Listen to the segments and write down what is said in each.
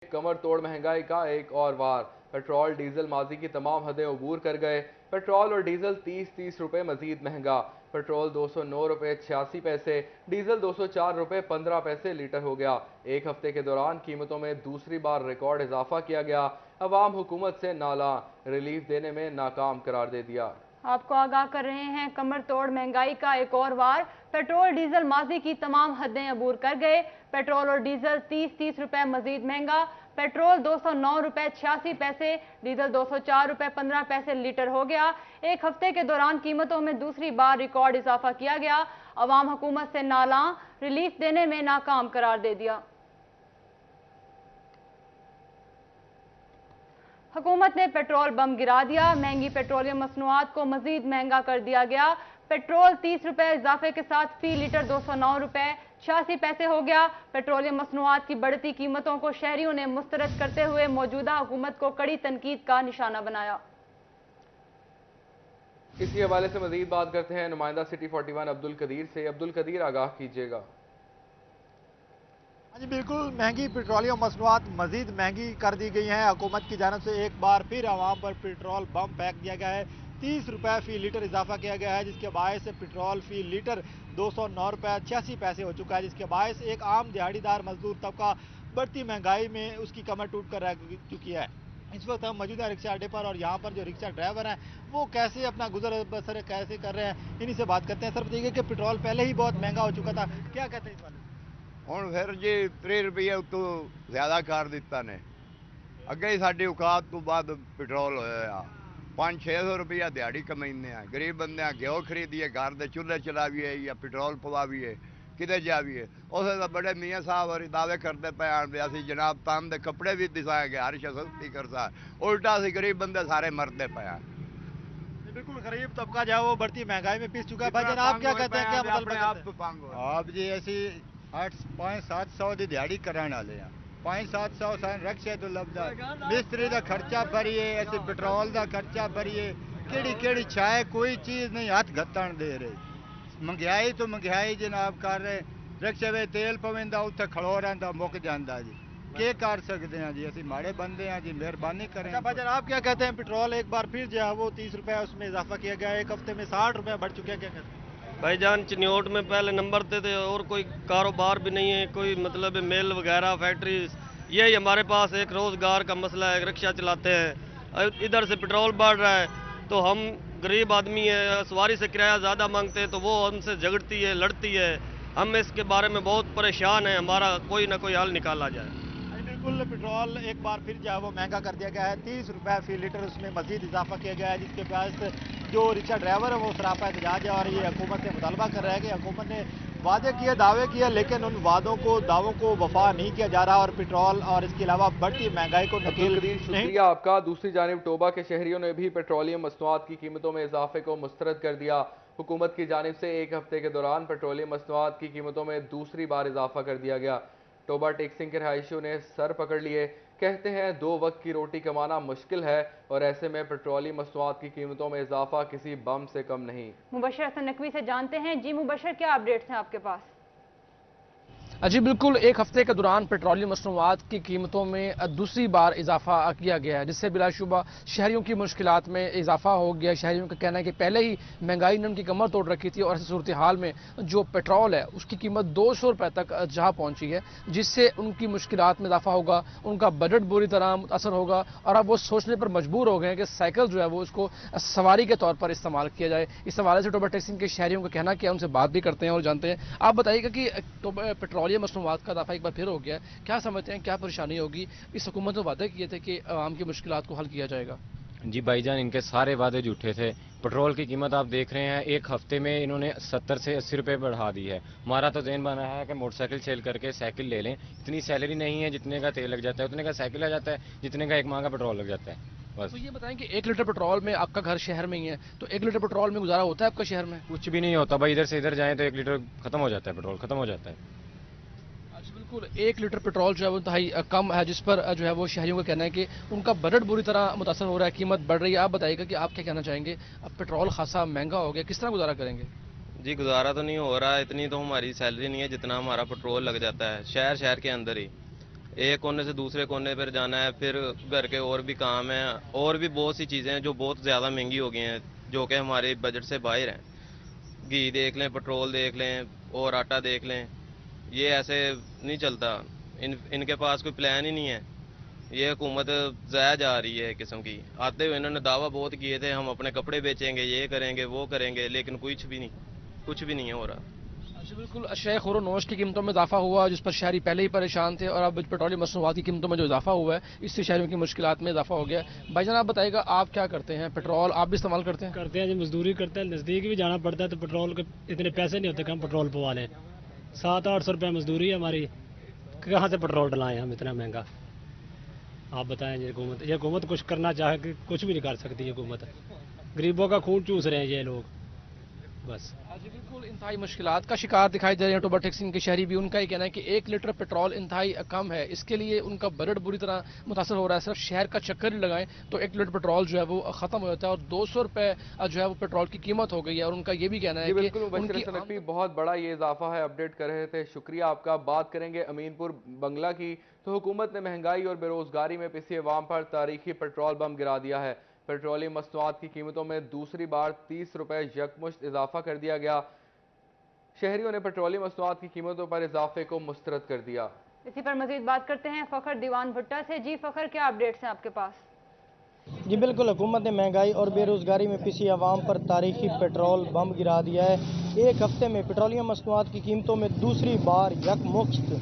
कमर तोड़ महंगाई का एक और वार। पेट्रोल डीजल माजी की तमाम हदें अबूर कर गए। पेट्रोल और डीजल 30 रुपए मजीद महंगा। पेट्रोल 209 रुपए 86 पैसे, डीजल 204 रुपए 15 पैसे लीटर हो गया। एक हफ्ते के दौरान कीमतों में दूसरी बार रिकॉर्ड इजाफा किया गया। अवाम हुकूमत से नाला, रिलीफ देने में नाकाम करार दे दिया। आपको आगाह कर रहे हैं, कमर तोड़ महंगाई का एक और वार। पेट्रोल डीजल माजी की तमाम हदें अबूर कर गए। पेट्रोल और डीजल 30 रुपए मजीद महंगा। पेट्रोल 209 रुपए 86 पैसे, डीजल 204 रुपए 15 पैसे लीटर हो गया। एक हफ्ते के दौरान कीमतों में दूसरी बार रिकॉर्ड इजाफा किया गया। अवाम हुकूमत से नाला, रिलीफ देने में नाकाम करार दे दिया। हुकूमत ने पेट्रोल बम गिरा दिया। महंगी पेट्रोलियम मसनूआत को मजीद महंगा कर दिया गया। पेट्रोल 30 रुपए इजाफे के साथ फी लीटर 209 रुपए 86 पैसे हो गया। पेट्रोलियम मसनूआत की बढ़ती कीमतों को शहरियों ने मुस्तरद करते हुए मौजूदा हुकूमत को कड़ी तनकीद का निशाना बनाया। इसी हवाले से मजीद बात करते हैं नुमाइंदा सिटी 41 अब्दुल कदीर से। अब्दुल कदीर, आगाह कीजिएगा। जी बिल्कुल, महंगी पेट्रोलियम मसनूआत मजीद महंगी कर दी गई हैं। हुकूमत की जानब से एक बार फिर आवाम पर पेट्रोल बम फेंक दिया गया है। 30 रुपए फी लीटर इजाफा किया गया है, जिसके बायस से पेट्रोल फी लीटर 209 रुपए 86 पैसे हो चुका है, जिसके बायस एक आम दिहाड़ीदार मजदूर तबका बढ़ती महंगाई में उसकी कमर टूट कर रह चुकी है। इस वक्त हम मौजूदा रिक्शा अड्डे पर, और यहाँ पर जो रिक्शा ड्राइवर हैं वो कैसे अपना गुजर बसर कैसे कर रहे हैं, इन्हीं से बात करते हैं। सर बताइए कि पेट्रोल पहले ही बहुत महंगा हो चुका था, क्या कहते हैं इस बारे में? ਹੁਣ ਫਿਰ ਜੀ 30 ਰੁਪਏ ਉਤੋਂ ਜ਼ਿਆਦਾ ਕਰ ਦਿੱਤਾ ਨੇ। ਅੱਗੇ ਹੀ ਸਾਡੀ ਔਕਾਤ ਤੋਂ ਬਾਅਦ ਪੈਟਰੋਲ ਹੋਇਆ ਆ। 500-600 ਰੁਪਇਆ ਦਿਹਾੜੀ ਕਮਾਈਂਦੇ ਆ। ਗਰੀਬ ਬੰਦੇ ਆ, ਘਿਓ ਖਰੀਦੀਏ, ਘਰ ਦੇ ਚੁੱਲ੍ਹੇ ਚਲਾਵੀਏ ਜਾਂ ਪੈਟਰੋਲ ਪਵਾਵੀਏ, ਕਿਤੇ ਜਾਵੀਏ। ਉਸੇ ਦਾ ਬੜੇ ਮੀਆਂ ਸਾਹਿਬ ਹੋਰੀ ਦਾਅਵੇ ਕਰਦੇ ਪਏ ਆਣ ਵੀ ਅਸੀਂ ਜਨਾਬ ਤਨ ਦੇ ਕੱਪੜੇ ਵੀ ਦਿਸਾਂਗੇ, ਹਰ ਸ਼ੈ ਸਸਤੀ ਕਰਦਾ। ਉਲਟਾ ਅਸੀਂ ਗਰੀਬ ਬੰਦੇ ਸਾਰੇ ਮਰਦੇ ਪਏ ਆ। बिल्कुल, गरीब तबका जो है वो बढ़ती महंगाई में पिस चुका है। भाई आप क्या कहते हैं, क्या मतलब आप जी ऐसी 500-700 की दिहाड़ी कराने वाले हैं। 500-700 सन रक्शे तो लभदा, मिस्त्री का खर्चा भरिए, ऐसे पेट्रोल का खर्चा भरिए, केड़ी चाहे कोई चीज़ नहीं हाथ घत्तन दे रहे। महंगाई तो महंगाई जनाब कर रहे। रक्शे में तेल पवेंदा उत्थे खड़ो रहिंदा मुक जांदा जी। क्या कर सकते हैं जी, असं माड़े बंदे हैं जी, मेहरबानी करें। अच्छा भाईजान, आप क्या कहते हैं, पेट्रोल एक बार फिर जो है वो 30 रुपए उसमें इजाफा किया गया, एक हफ्ते में 60 रुपए बढ़ चुके हैं, क्या कहते हैं? भाईजान चिन्योट में पहले नंबर थे और कोई कारोबार भी नहीं है, कोई मतलब मिल वगैरह फैक्ट्री, यही हमारे पास एक रोज़गार का मसला है। रिक्शा चलाते हैं, इधर से पेट्रोल बढ़ रहा है तो हम गरीब आदमी है, सवारी से किराया ज़्यादा मांगते हैं तो वो हमसे झगड़ती है, लड़ती है। हम इसके बारे में बहुत परेशान हैं, हमारा कोई ना कोई हल निकाला जाए। बिल्कुल, पेट्रोल एक बार फिर जो है वो महंगा कर दिया गया है। 30 रुपए फी लीटर उसमें मजीद इजाफा किया गया है, जिसके पास जो रिक्शा ड्राइवर है वो सरापा एहतजाज है और ये हुकूमत से मुतालबा कर रहा है कि हुकूमत ने वादे किए, दावे किए, लेकिन उन वादों को दावों को वफा नहीं किया जा रहा और पेट्रोल और इसके अलावा बढ़ती महंगाई को नकेल नहीं। शुक्रिया आपका। दूसरी जानिब टोबा के शहरियों ने भी पेट्रोलियम मसनूआत की कीमतों में इजाफे को मुस्तरद कर दिया। हुकूमत की जानिब से एक हफ्ते के दौरान पेट्रोलियम मसनूआत की कीमतों में दूसरी बार इजाफा कर दिया गया। टोबा टेक्सिंग के रहायशियों ने सर पकड़ लिए। कहते हैं 2 वक्त की रोटी कमाना मुश्किल है और ऐसे में पेट्रोलियम मसनूआत की कीमतों में इजाफा किसी बम से कम नहीं। मुबशर हसन नकवी से जानते हैं। जी मुबशर, क्या अपडेट्स हैं आपके पास? जी बिल्कुल, एक हफ्ते के दौरान पेट्रोलियम मसनूआत की कीमतों में दूसरी बार इजाफा किया गया है, जिससे बिलाशुबा शहरियों की मुश्किलात में इजाफा हो गया। शहरियों का कहना है कि पहले ही महंगाई ने उनकी कमर तोड़ रखी थी और ऐसी सूरत हाल में जो पेट्रोल है उसकी कीमत 200 रुपये तक जहाँ पहुँची है, जिससे उनकी मुश्किलात में इजाफा होगा, उनका बजट बुरी तरह मुतासर होगा और अब वो सोचने पर मजबूर हो गए हैं कि साइकिल जो है वो उसको सवारी के तौर पर इस्तेमाल किया जाए। इस हवाले से टोबा टेक्सिंग के शहरियों का कहना क्या, उनसे बात भी करते हैं और जानते हैं। आप बताइएगा कि पेट्रोल मसनूआत का दफा एक बार फिर हो गया, क्या समझते हैं, क्या परेशानी होगी? इस हुकूमत ने वादे किए थे कि आवाम की मुश्किलात को हल किया जाएगा। जी भाईजान, इनके सारे वादे झूठे थे। पेट्रोल की कीमत आप देख रहे हैं, एक हफ्ते में इन्होंने 70 से 80 रुपए बढ़ा दी है। हमारा तो ज़हन बना है कि मोटरसाइकिल सेल करके साइकिल ले लें। इतनी सैलरी नहीं है जितने का तेल लग जाता है, उतने का साइकिल आ जाता है जितने का एक माह का पेट्रोल लग जाता है। बस तो ये बताएं कि 1 लीटर पेट्रोल में, आपका घर शहर में ही है, तो 1 लीटर पेट्रोल में गुजारा होता है आपका शहर में? कुछ भी नहीं होता भाई, इधर से इधर जाएं तो 1 लीटर खत्म हो जाता है, पेट्रोल खत्म हो जाता है। बिल्कुल, 1 लीटर पेट्रोल जो है वो इंतहाई कम है, जिस पर जो है वो शहरियों का कहना है कि उनका बजट बुरी तरह मुतासर हो रहा है, कीमत बढ़ रही है। आप बताइएगा कि आप क्या कहना चाहेंगे? अब पेट्रोल खासा महंगा हो गया, किस तरह गुजारा करेंगे? जी गुजारा तो नहीं हो रहा, इतनी तो हमारी सैलरी नहीं है जितना हमारा पेट्रोल लग जाता है शहर के अंदर ही। एक कोने से दूसरे कोने पर जाना है, फिर घर के और भी काम हैं, और भी बहुत सी चीज़ें हैं जो बहुत ज़्यादा महंगी हो गई हैं, जो कि हमारे बजट से बाहर हैं। घी देख लें, पेट्रोल देख लें और आटा देख लें, ये ऐसे नहीं चलता। इनके पास कोई प्लान ही नहीं है। ये हुकूमत ज़ाया जा रही है एक किस्म की। आते हुए इन्होंने दावा बहुत किए थे, हम अपने कपड़े बेचेंगे, ये करेंगे, वो करेंगे, लेकिन कुछ भी नहीं है हो रहा। जी बिल्कुल, अशय खुरोनोश की कीमतों में इजाफा हुआ जिस पर शहरी पहले ही परेशान थे, और अब पेट्रोलियम मसनूआत की कीमतों में जो इजाफा हुआ है इससे शहरियों की मुश्किलात में इजाफा हो गया। भाईजान आप बताइएगा, आप क्या करते हैं? पेट्रोल आप भी इस्तेमाल करते हैं? करते हैं जी, मजदूरी करते हैं, नज़दीक भी जाना पड़ता है तो पेट्रोल के इतने पैसे नहीं होते कि हम पेट्रोल पवा लें। 700-800 रुपये मजदूरी है हमारी, कहाँ से पेट्रोल डलाएं हम इतना महंगा? आप बताएं। ये हुकूमत कुछ करना चाहे कि कुछ भी नहीं कर सकती। ये हुकूमत गरीबों का खून चूस रहे हैं ये लोग बस। जी बिल्कुल, इंतहाई मुश्किलात का शिकार दिखाई दे रहे हैं टोबर टेक्सिन के शहरी भी। उनका ये कहना है कि 1 लीटर पेट्रोल इंतहाई कम है, इसके लिए उनका बजट बुरी तरह मुतासर हो रहा है। सिर्फ शहर का चक्कर ही लगाएं तो 1 लीटर पेट्रोल जो है वो खत्म हो जाता है, और 200 रुपये जो है वो पेट्रोल की कीमत हो गई है। और उनका ये भी कहना है कि उनकी बहुत बड़ा ये इजाफा है। अपडेट कर रहे थे, शुक्रिया आपका। बात करेंगे अमीनपुर बंगला की, तो हुकूमत ने महंगाई और बेरोजगारी में पिसी अवाम पर तारीखी पेट्रोल बम गिरा दिया है। पेट्रोलियम मसनूआत की कीमतों में दूसरी बार 30 रुपये यकमुश्त इजाफा कर दिया गया। शहरियों ने पेट्रोलियम मसनूआत की कीमतों पर इजाफे को मुस्तरद कर दिया। इसी पर मजीद बात करते हैं फखर दीवान भुट्टा से। जी फखर, क्या अपडेट्स हैं आपके पास? जी बिल्कुल, हुकूमत ने महंगाई और बेरोजगारी में पिसी आवाम पर तारीखी पेट्रोल बम गिरा दिया है। एक हफ्ते में पेट्रोलियम मसनूआत की कीमतों में दूसरी बार यकमुश्त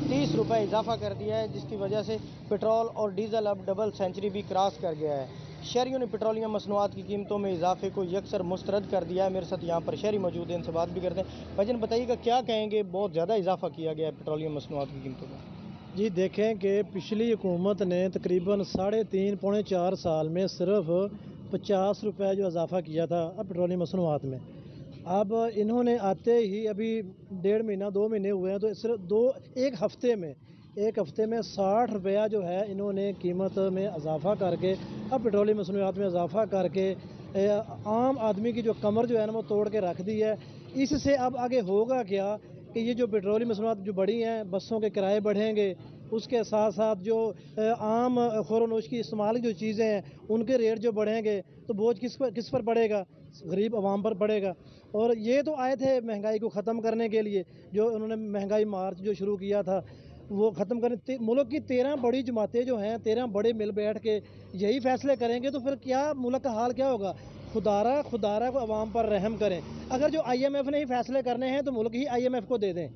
30 रुपये इजाफा कर दिया है, जिसकी वजह से पेट्रोल और डीजल अब डबल सेंचुरी भी क्रॉस कर गया है। शहरियों ने पेट्रोलियम मसनूआत की कीमतों में इजाफे को यकसर मुस्तरद कर दिया है। मेरे साथ यहाँ पर शहरी मौजूद हैं, इनसे बात भी करते हैं। भाईजान बताइएगा, क्या कहेंगे, बहुत ज़्यादा इजाफा किया गया है पेट्रोलियम मसनूआत की कीमतों में? जी देखें कि पिछली हुकूमत ने तकरीबन 3.5 पौने 4 साल में सिर्फ 50 रुपये जो इजाफा किया था अब पेट्रोलियम मसनूआत में। अब इन्होंने आते ही अभी 1.5 महीना 2 महीने हुए हैं, तो सिर्फ एक हफ्ते में 60 रुपया जो है इन्होंने कीमत में इजाफा करके अब पेट्रोलियम मसनूआत में इजाफा करके आम आदमी की जो कमर जो है ना वो तोड़ के रख दी है। इससे अब आगे होगा क्या कि ये जो पेट्रोलियम मसनूआत जो बढ़ी हैं, बसों के किराए बढ़ेंगे, उसके साथ साथ जो आम खुरोनोश की इस्तेमाल की जो चीज़ें हैं उनके रेट जो बढ़ेंगे, तो बोझ किस पर पड़ेगा? गरीब आवाम पर पड़ेगा। और ये तो आए थे महंगाई को ख़त्म करने के लिए, जो उन्होंने महंगाई मार्च जो शुरू किया था वो ख़त्म करने। मुल्क की 13 बड़ी जमातें जो हैं, 13 बड़े मिल बैठ के यही फैसले करेंगे तो फिर क्या मुल्क का हाल क्या होगा? खुदारा को अवाम पर रहम करें। अगर जो IMF ने ही फैसले करने हैं तो मुल्क ही IMF को दे दें।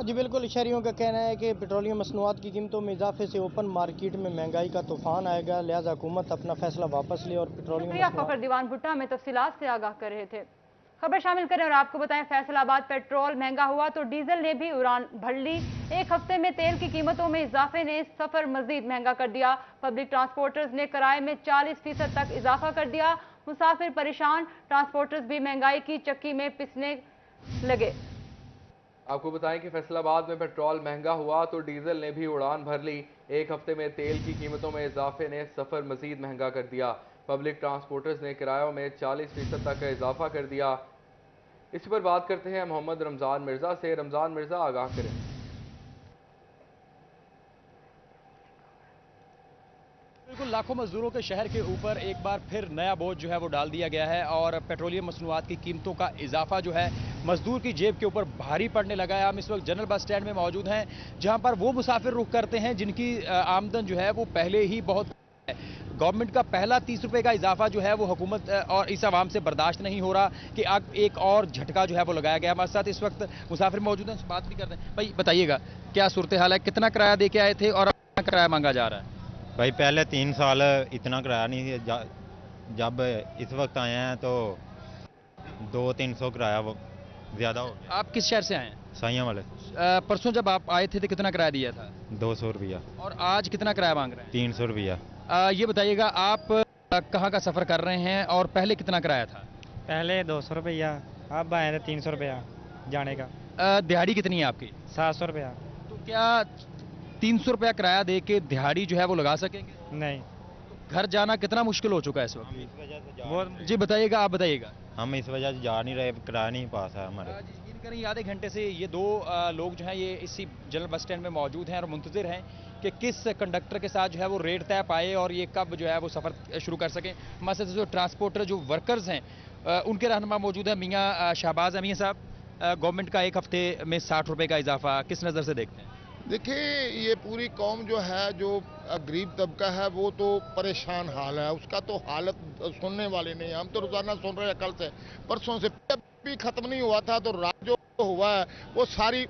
जी बिल्कुल, शहरियों का कहना है कि पेट्रोलियम मसनूआत की कीमतों में इजाफे से ओपन मार्केट में महंगाई का तूफान आएगा, लिहाजा हुकूमत अपना फैसला वापस ले और पेट्रोलियम। फखर दीवान भुट्टा में तफसीलात से आगाह कर रहे थे। खबर शामिल करें और आपको बताएं, फैसलाबाद पेट्रोल महंगा हुआ तो डीजल ने भी उड़ान भर ली। एक हफ्ते में तेल की कीमतों में इजाफे ने सफर मजीद महंगा कर दिया। पब्लिक ट्रांसपोर्टर्स ने किराए में 40% तक इजाफा कर दिया। मुसाफिर परेशान, ट्रांसपोर्टर्स भी महंगाई की चक्की में पिसने लगे। आपको बताएं कि फैसलाबाद में पेट्रोल महंगा हुआ तो डीजल ने भी उड़ान भर ली। एक हफ्ते में तेल की कीमतों में इजाफे ने सफर मजीद महंगा कर दिया। पब्लिक ट्रांसपोर्टर्स ने किरायों में 40% तक इजाफा कर दिया। इस पर बात करते हैं मोहम्मद रमजान मिर्जा से। रमजान मिर्जा, आगाह करें। बिल्कुल, लाखों मजदूरों के शहर के ऊपर एक बार फिर नया बोझ जो है वो डाल दिया गया है, और पेट्रोलियम मसनूआत की कीमतों का इजाफा जो है मजदूर की जेब के ऊपर भारी पड़ने लगा है। हम इस वक्त जनरल बस स्टैंड में मौजूद हैं, जहां पर वो मुसाफिर रुख करते हैं जिनकी आमदन जो है वो पहले ही बहुत है। गवर्नमेंट का पहला 30 रुपए का इजाफा जो है वो हुकूमत और इस आवाम से बर्दाश्त नहीं हो रहा कि अब एक और झटका जो है वो लगाया गया। हमारे साथ इस वक्त मुसाफिर मौजूद हैं, बात भी करते हैं। भाई बताइएगा, क्या सूरत हाल है? कितना किराया दे के आए थे और अब कितना किराया मांगा जा रहा है? भाई पहले 3 साल इतना किराया नहीं, जब इस वक्त आए हैं तो 200-300 किराया ज़्यादा हो गया। आप किस शहर से आए हैं? साइयां वाले। परसों जब आप आए थे तो कितना किराया दिया था? 200 रुपया। और आज कितना किराया मांग रहे हैं? 300 रुपया। ये बताइएगा, आप कहाँ का सफ़र कर रहे हैं और पहले कितना किराया था? पहले 200 रुपया, अब आए थे 300 रुपया जाने का। दिहाड़ी कितनी है आपकी? 700 रुपया। तो क्या 300 रुपया किराया दे के दिहाड़ी जो है वो लगा सकेंगे? नहीं। घर जाना कितना मुश्किल हो चुका है इस वक्त? इस वजह से जी बताइएगा, आप बताइएगा। हम इस वजह से जा नहीं रहे, किराया नहीं पास है हमारे। करीब आधे घंटे से ये दो लोग जो हैं ये इसी जनरल बस स्टैंड में मौजूद हैं और मुंतजिर हैं कि किस कंडक्टर के साथ जो है वो रेट तय पाए और ये कब जो है वो सफ़र शुरू कर सकें। हमारे साथ जो ट्रांसपोर्टर जो वर्कर्स हैं उनके रहनुमा मौजूद है मियाँ शहबाज है। मियाँ साहब, गवर्नमेंट का एक हफ्ते में 60 रुपये का इजाफा किस नज़र से देखते हैं? देखिए, ये पूरी कौम जो है, जो गरीब तबका है, वो तो परेशान हाल है। उसका तो हालत सुनने वाले नहीं है। हम तो रोजाना सुन रहे हैं, कल से परसों से भी खत्म नहीं हुआ था। तो रात जो हुआ है वो सारी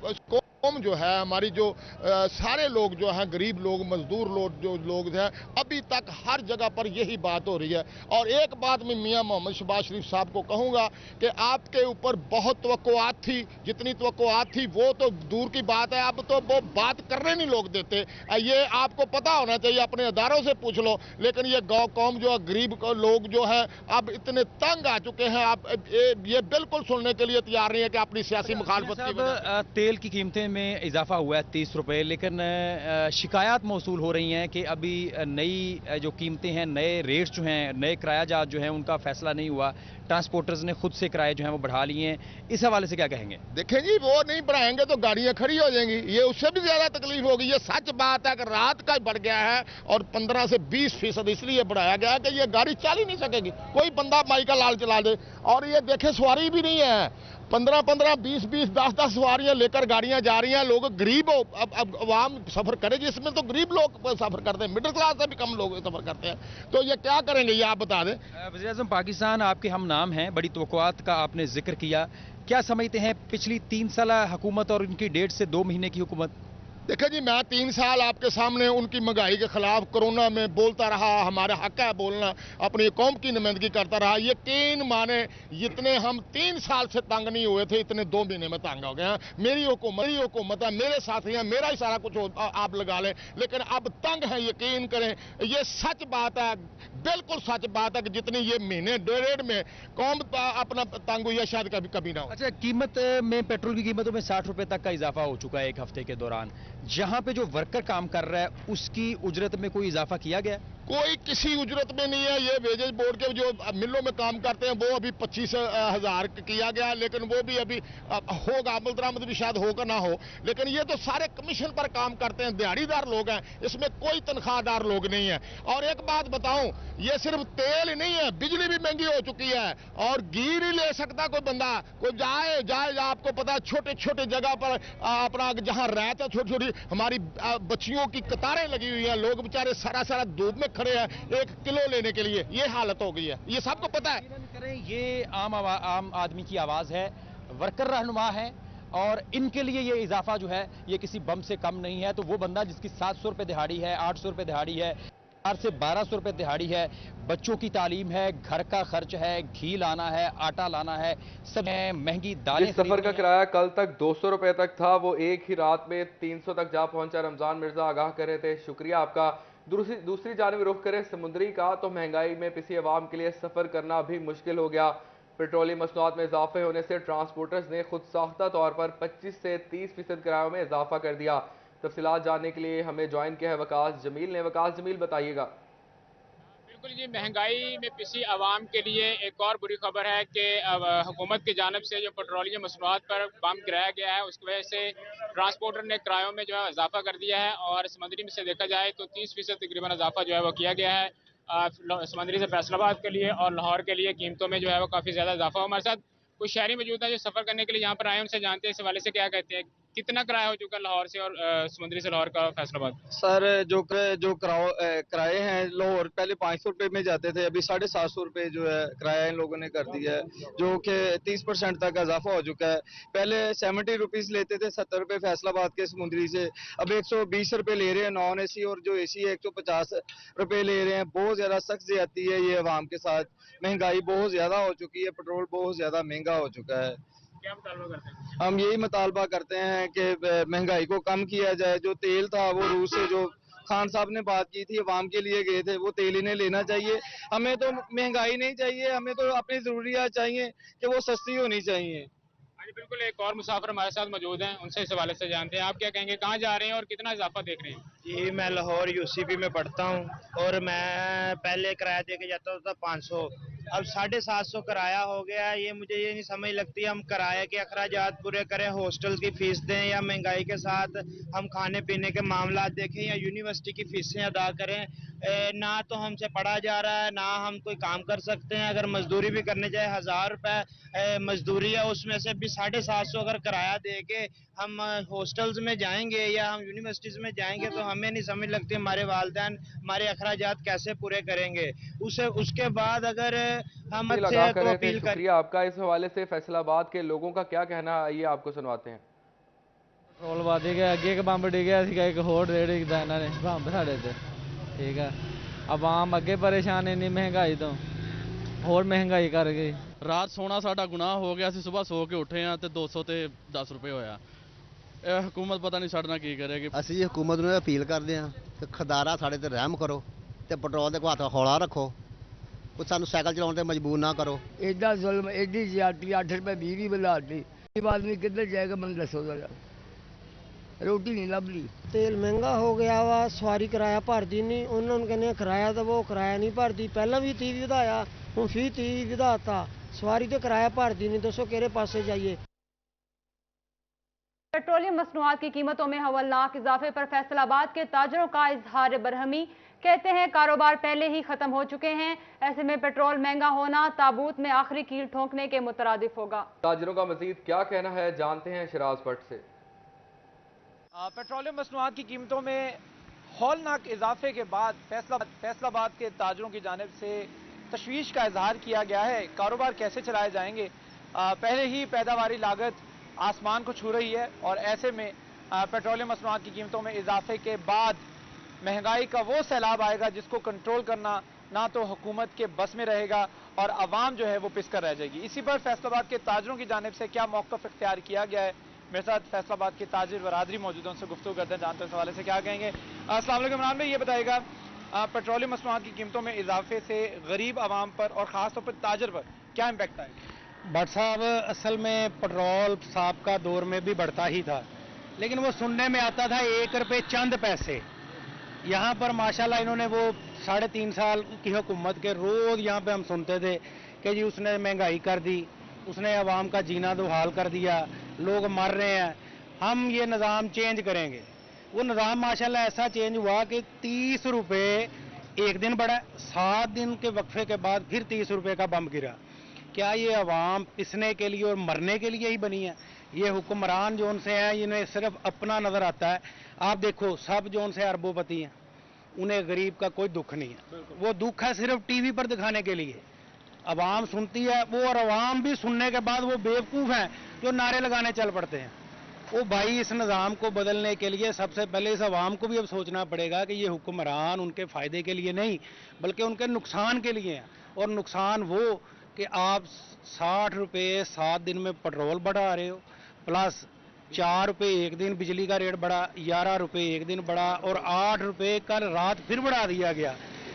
कौम जो है हमारी, जो सारे लोग जो हैं, गरीब लोग, मजदूर लोग, जो लोग हैं, अभी तक हर जगह पर यही बात हो रही है। और एक बात मैं मियां मोहम्मद शहबाज शरीफ साहब को कहूँगा कि आपके ऊपर बहुत तवक्कुआत थी। जितनी तवक्कुआत थी वो तो दूर की बात है, अब तो वो बात करने नहीं लोग देते। ये आपको पता होना चाहिए, अपने अदारों से पूछ लो। लेकिन ये गाँव कौम जो है, गरीब लोग जो है, अब इतने तंग आ चुके हैं। आप ये बिल्कुल सुनने के लिए तैयार नहीं है कि अपनी सियासी मुखालफत की वजह तेल की कीमतें में इजाफा हुआ है 30 रुपये, लेकिन शिकायत मौसूल हो रही हैं कि अभी नई जो कीमतें हैं, नए रेट्स जो हैं, नए किराया जात जो हैं, उनका फैसला नहीं हुआ। ट्रांसपोर्टर्स ने खुद से किराए जो हैं वो बढ़ा लिए हैं। इस हवाले से क्या कहेंगे? देखें जी, वो नहीं बढ़ाएंगे तो गाड़ियां खड़ी हो जाएंगी। ये उससे भी ज्यादा तकलीफ होगी। ये सच बात है कि रात का बढ़ गया है और 15 से 20% इसलिए बढ़ाया गया है कि ये गाड़ी चल ही नहीं सकेगी। कोई बंदा माई का लाल चला दे। और ये देखे, सवारी भी नहीं है। 15-15, 20-20, 10-10 सवारियां लेकर गाड़ियां जा रही हैं। लोग गरीब हो, अब आवाम सफर करेगी। इसमें तो गरीब लोग सफर करते हैं, मिडिल क्लास से भी कम लोग सफर करते हैं। तो ये क्या करेंगे, ये आप बता दें। वज़ीर-ए-आज़म पाकिस्तान आपके हम नाम हैं, बड़ी तवक्कुआत का आपने जिक्र किया। क्या समझते हैं पिछली 3 साल हुकूमत और इनकी 1.5 से 2 महीने की हुकूमत? देखिए जी, मैं 3 साल आपके सामने उनकी महंगाई के खिलाफ कोरोना में बोलता रहा। हमारा हक है बोलना, अपनी कौम की नुमाइंदगी करता रहा। यकीन माने, जितने हम 3 साल से तंग नहीं हुए थे, इतने 2 महीने में तंग हो गए हैं। मेरी हुकूमत है, मेरे साथी हैं, मेरा ही सारा कुछ आप लगा लें। लेकिन अब तंग है, यकीन करें। ये सच बात है, बिल्कुल सच बात है कि जितनी ये महीने 1.5 में कौम अपना तंग हुई है, शायद कभी ना हो। अच्छा, कीमत में, पेट्रोल की कीमतों में 60 रुपए तक का इजाफा हो चुका है एक हफ्ते के दौरान। जहां पे जो वर्कर काम कर रहा है उसकी उजरत में कोई इजाफा किया गया? कोई किसी उजरत में नहीं है। ये वेजेज बोर्ड के जो मिलों में काम करते हैं वो अभी 25,000 किया गया, लेकिन वो भी अभी होगा, अमल दरामद भी शायद होगा ना हो। लेकिन ये तो सारे कमीशन पर काम करते हैं, दिहाड़ीदार लोग हैं, इसमें कोई तनख्वाहदार लोग नहीं है। और एक बात बताऊं, ये सिर्फ तेल ही नहीं है, बिजली भी महंगी हो चुकी है और घी नहीं ले सकता कोई बंदा। कोई जाए आपको पता है, छोटे छोटे जगह पर अपना जहां रहता, छोटी छोटी हमारी बच्चियों की कतारें लगी हुई है। लोग बेचारे सारा धूप में खड़े हैं 1 किलो लेने के लिए। ये हालत हो गई है, ये सबको पता है। ये आम आदमी की आवाज है, वर्कर रहनुमा है और इनके लिए ये इजाफा जो है ये किसी बम से कम नहीं है। तो वो बंदा जिसकी 700 रुपए दिहाड़ी है, 800 रुपए दिहाड़ी है, 4 से 1200 रुपए दिहाड़ी है, बच्चों की तालीम है, घर का खर्च है, घी लाना है, आटा लाना है, सब महंगी दालें। इस सफर का किराया कल तक 200 रुपए तक था, वो एक ही रात में 300 तक जा पहुंचा। रमजान मिर्जा आगाह कर रहे थे, शुक्रिया आपका। दूसरी जानिब रुख करें समुद्री का, तो महंगाई में पिसी अवाम के लिए सफर करना भी मुश्किल हो गया। पेट्रोलियम मसनूआत में इजाफे होने से ट्रांसपोर्टर्स ने खुद साख्ता तौर पर 25 से 30% किरायों में इजाफा कर दिया। तफसीलात जानने के लिए हमें ज्वाइन किया है वकास जमील ने। वकास जमील, बताइएगा। बिल्कुल जी, महंगाई में पिसी आवाम के लिए एक और बुरी खबर है कि हुकूमत की जानिब से जो पेट्रोलियम मसनूआत पर बम गिराया गया है उसकी वजह से ट्रांसपोर्टर ने किरायों में जो है इजाफा कर दिया है। और समंदरी में से देखा जाए तो 30% तकरीबन इजाफा जो है वो किया गया है। समंदरी से फैसलाबाद के लिए और लाहौर के लिए कीमतों में जो है वो काफ़ी ज़्यादा इजाफा। हमारे साथ कुछ शहरी मौजूद है जो सफ़र करने के लिए यहाँ पर आए, उनसे जानते हैं इस हवाले से क्या कहते हैं। कितना किराया हो चुका लाहौर से और समंदरी से लाहौर का फैसलाबाद? सर, जो किराए हैं, लाहौर पहले 500 रुपये में जाते थे, अभी 750 रुपये जो है किराया इन लोगों ने कर दिया है, जो कि 30% तक इजाफा हो चुका है। पहले 70 रुपीज़ लेते थे, 70 रुपये फैसलाबाद के समुद्री से, अब 120 रुपये ले रहे हैं नॉन AC, और जो AC है 150 रुपये ले रहे हैं। बहुत ज़्यादा सख्त ज्यादती है ये अवाम के साथ। महंगाई बहुत ज़्यादा हो चुकी है, पेट्रोल बहुत ज़्यादा महंगा हो चुका है। क्या मुतालबा करते हैं? हम यही मुतालबा करते हैं कि महंगाई को कम किया जाए। जो तेल था वो रूस से, जो खान साहब ने बात की थी, अवाम के लिए गए थे, वो तेल इन्हें लेना चाहिए। हमें तो महंगाई नहीं चाहिए, हमें तो अपनी ज़रूरियात चाहिए कि वो सस्ती होनी चाहिए। हाँ जी, बिल्कुल। एक और मुसाफिर हमारे साथ मौजूद हैं, उनसे इस हवाले से जानते हैं। आप क्या कहेंगे, कहाँ जा रहे हैं और कितना इजाफा देख रहे हैं? जी, मैं लाहौर UCP में पढ़ता हूँ और मैं पहले किराया दे के जाता था 500, अब 750 किराया हो गया है। ये मुझे ये नहीं समझ लगती, हम किराए के अखराजात पूरे करें, हॉस्टल की फीस दें, या महंगाई के साथ हम खाने पीने के मामला देखें, या यूनिवर्सिटी की फीसें अदा करें। ना तो हमसे पढ़ा जा रहा है, ना हम कोई काम कर सकते हैं। अगर मजदूरी भी करने जाए 1000 रुपए मजदूरी है, उसमें से भी 750 अगर किराया दे के हम हॉस्टल्स में जाएंगे या हम यूनिवर्सिटीज में जाएंगे तो हमें नहीं समझ लगती हमारे वालिदैन हमारे अखराजात कैसे पूरे करेंगे। उसके बाद अगर हम लगा कर तो रहे थे। अपील कर शुक्रिया आपका। इस हवाले से फैसलाबाद के लोगों का क्या कहना है, ये आपको सुनवाते हैं। पेट्रोल वादी गया, अगे एक बंब डिगया एक होर रेड़ इन्होंने बंब साढ़े ते, ठीक है। आवाम अगे परेशान इन्नी महंगाई तो होर महंगाई कर गई। रात सोना साडा गुनाह हो गया, ਅਸੀਂ सुबह सो के उठे हैं तो 200 ਤੇ 10 रुपए होया। ਇਹ हुकूमत पता नहीं ਸਾਡੇ ਨਾਲ ਕੀ ਕਰੇਗੀ। ਅਸੀਂ ਜੀ हुकूमत ਨੂੰ अपील ਕਰਦੇ ਹਾਂ ਕਿ ਖਦਾਰਾ ਸਾਡੇ ਤੇ ਰਹਿਮ ਕਰੋ ਤੇ ਪੈਟਰੋਲ ਦੇ ਹੱਥ ਹੌਲਾ ਰੱਖੋ, ਕੋਈ ਸਾਨੂੰ ਸਾਈਕਲ ਚਲਾਉਣ ਤੇ ਮਜਬੂਰ ਨਾ ਕਰੋ। एडा जुल्म एडी ज्यादती 8 रुपए 20 भी बढ़ाती, आदमी किधर जाएगा मन दसो जरा, रोटी नहीं लभदी। तेल महंगा हो गया वा, सवारी किराया भरदी नहीं, उन्होंने कहने किराया तो वो किराया नहीं भरदी। पहला भी 30 ਵਧਾਇਆ, ਹੁਣ फिर 30 ਵਧਾਤਾ, सवारी तो किराया भरदी नहीं। दसो किहड़े पासे जाइए। पेट्रोलियम मसनूआत की कीमतों में हवलनाक इजाफे पर फैसलाबाद के ताजरों का इजहार बरहमी। कहते हैं कारोबार पहले ही खत्म हो चुके हैं, ऐसे में पेट्रोल महंगा होना ताबूत में आखिरी कील ठोंकने के मुतरादिफ होगा। ताजरों का मजीद क्या कहना है, जानते हैं शिराज भट्ट से। पेट्रोलियम मसनूआत की कीमतों में हौलनाक इजाफे के बाद फैसलाबाद के ताजरों की जानिब से तशवीश का इजहार किया गया है। कारोबार कैसे चलाए जाएंगे, पहले ही पैदावारी लागत आसमान को छू रही है और ऐसे में पेट्रोलियम मसनूआत की कीमतों में इजाफे के बाद महंगाई का वो सैलाब आएगा जिसको कंट्रोल करना ना तो हुकूमत के बस में रहेगा और आवाम जो है वो पिसकर रह जाएगी। इसी पर फैसलाबाद के ताजरों की जानिब से क्या मौक़िफ़ इख्तियार किया गया है, मेरे साथ फैसलाबाद के ताजिर बरादरी मौजूद हैं, उनसे गुफ्तगू करते हैं, जानते हैं इस हवाले से क्या कहेंगे। अस्सलाम वालेकुम इमरान भाई, ये बताइएगा पेट्रोलियम मसनूआत की कीमतों में इजाफे से गरीब आवाम पर और ख़ासतौर पर ताजर पर क्या इम्पैक्ट आएगा? भट्ट साहब, असल में पेट्रोल साहब का दौर में भी बढ़ता ही था, लेकिन वो सुनने में आता था 1 रुपये चंद पैसे। यहाँ पर माशाल्लाह इन्होंने वो 3.5 साल की हुकूमत के रोज़ यहाँ पे हम सुनते थे कि जी उसने महंगाई कर दी, उसने आवाम का जीना दुहाल कर दिया, लोग मर रहे हैं, हम ये निज़ाम चेंज करेंगे। वो निज़ाम माशाल्लाह ऐसा चेंज हुआ कि 30 रुपये एक दिन बढ़ा, 7 दिन के वक्फे के बाद फिर 30 रुपये का बम गिरा। क्या ये आवाम पिसने के लिए और मरने के लिए ही बनी है? ये हुक्मरान जो उनसे हैं इन्हें सिर्फ अपना नज़र आता है। आप देखो सब जो उनसे अरबोपति हैं, उन्हें गरीब का कोई दुख नहीं है, वो दुख है सिर्फ टीवी पर दिखाने के लिए। अवाम सुनती है वो, और अवाम भी सुनने के बाद वो बेवकूफ़ हैं जो नारे लगाने चल पड़ते हैं। वो भाई, इस निज़ाम को बदलने के लिए सबसे पहले इस अवाम को भी अब सोचना पड़ेगा कि ये हुक्मरान उनके फ़ायदे के लिए नहीं बल्कि उनके नुकसान के लिए हैं। और नुकसान वो कि आप 60 रुपये 7 दिन में पेट्रोल बढ़ा रहे हो, प्लस 4 रुपये एक दिन बिजली का रेट बढ़ा, 11 रुपये एक दिन बढ़ा और 8 रुपये कल रात फिर बढ़ा दिया गया।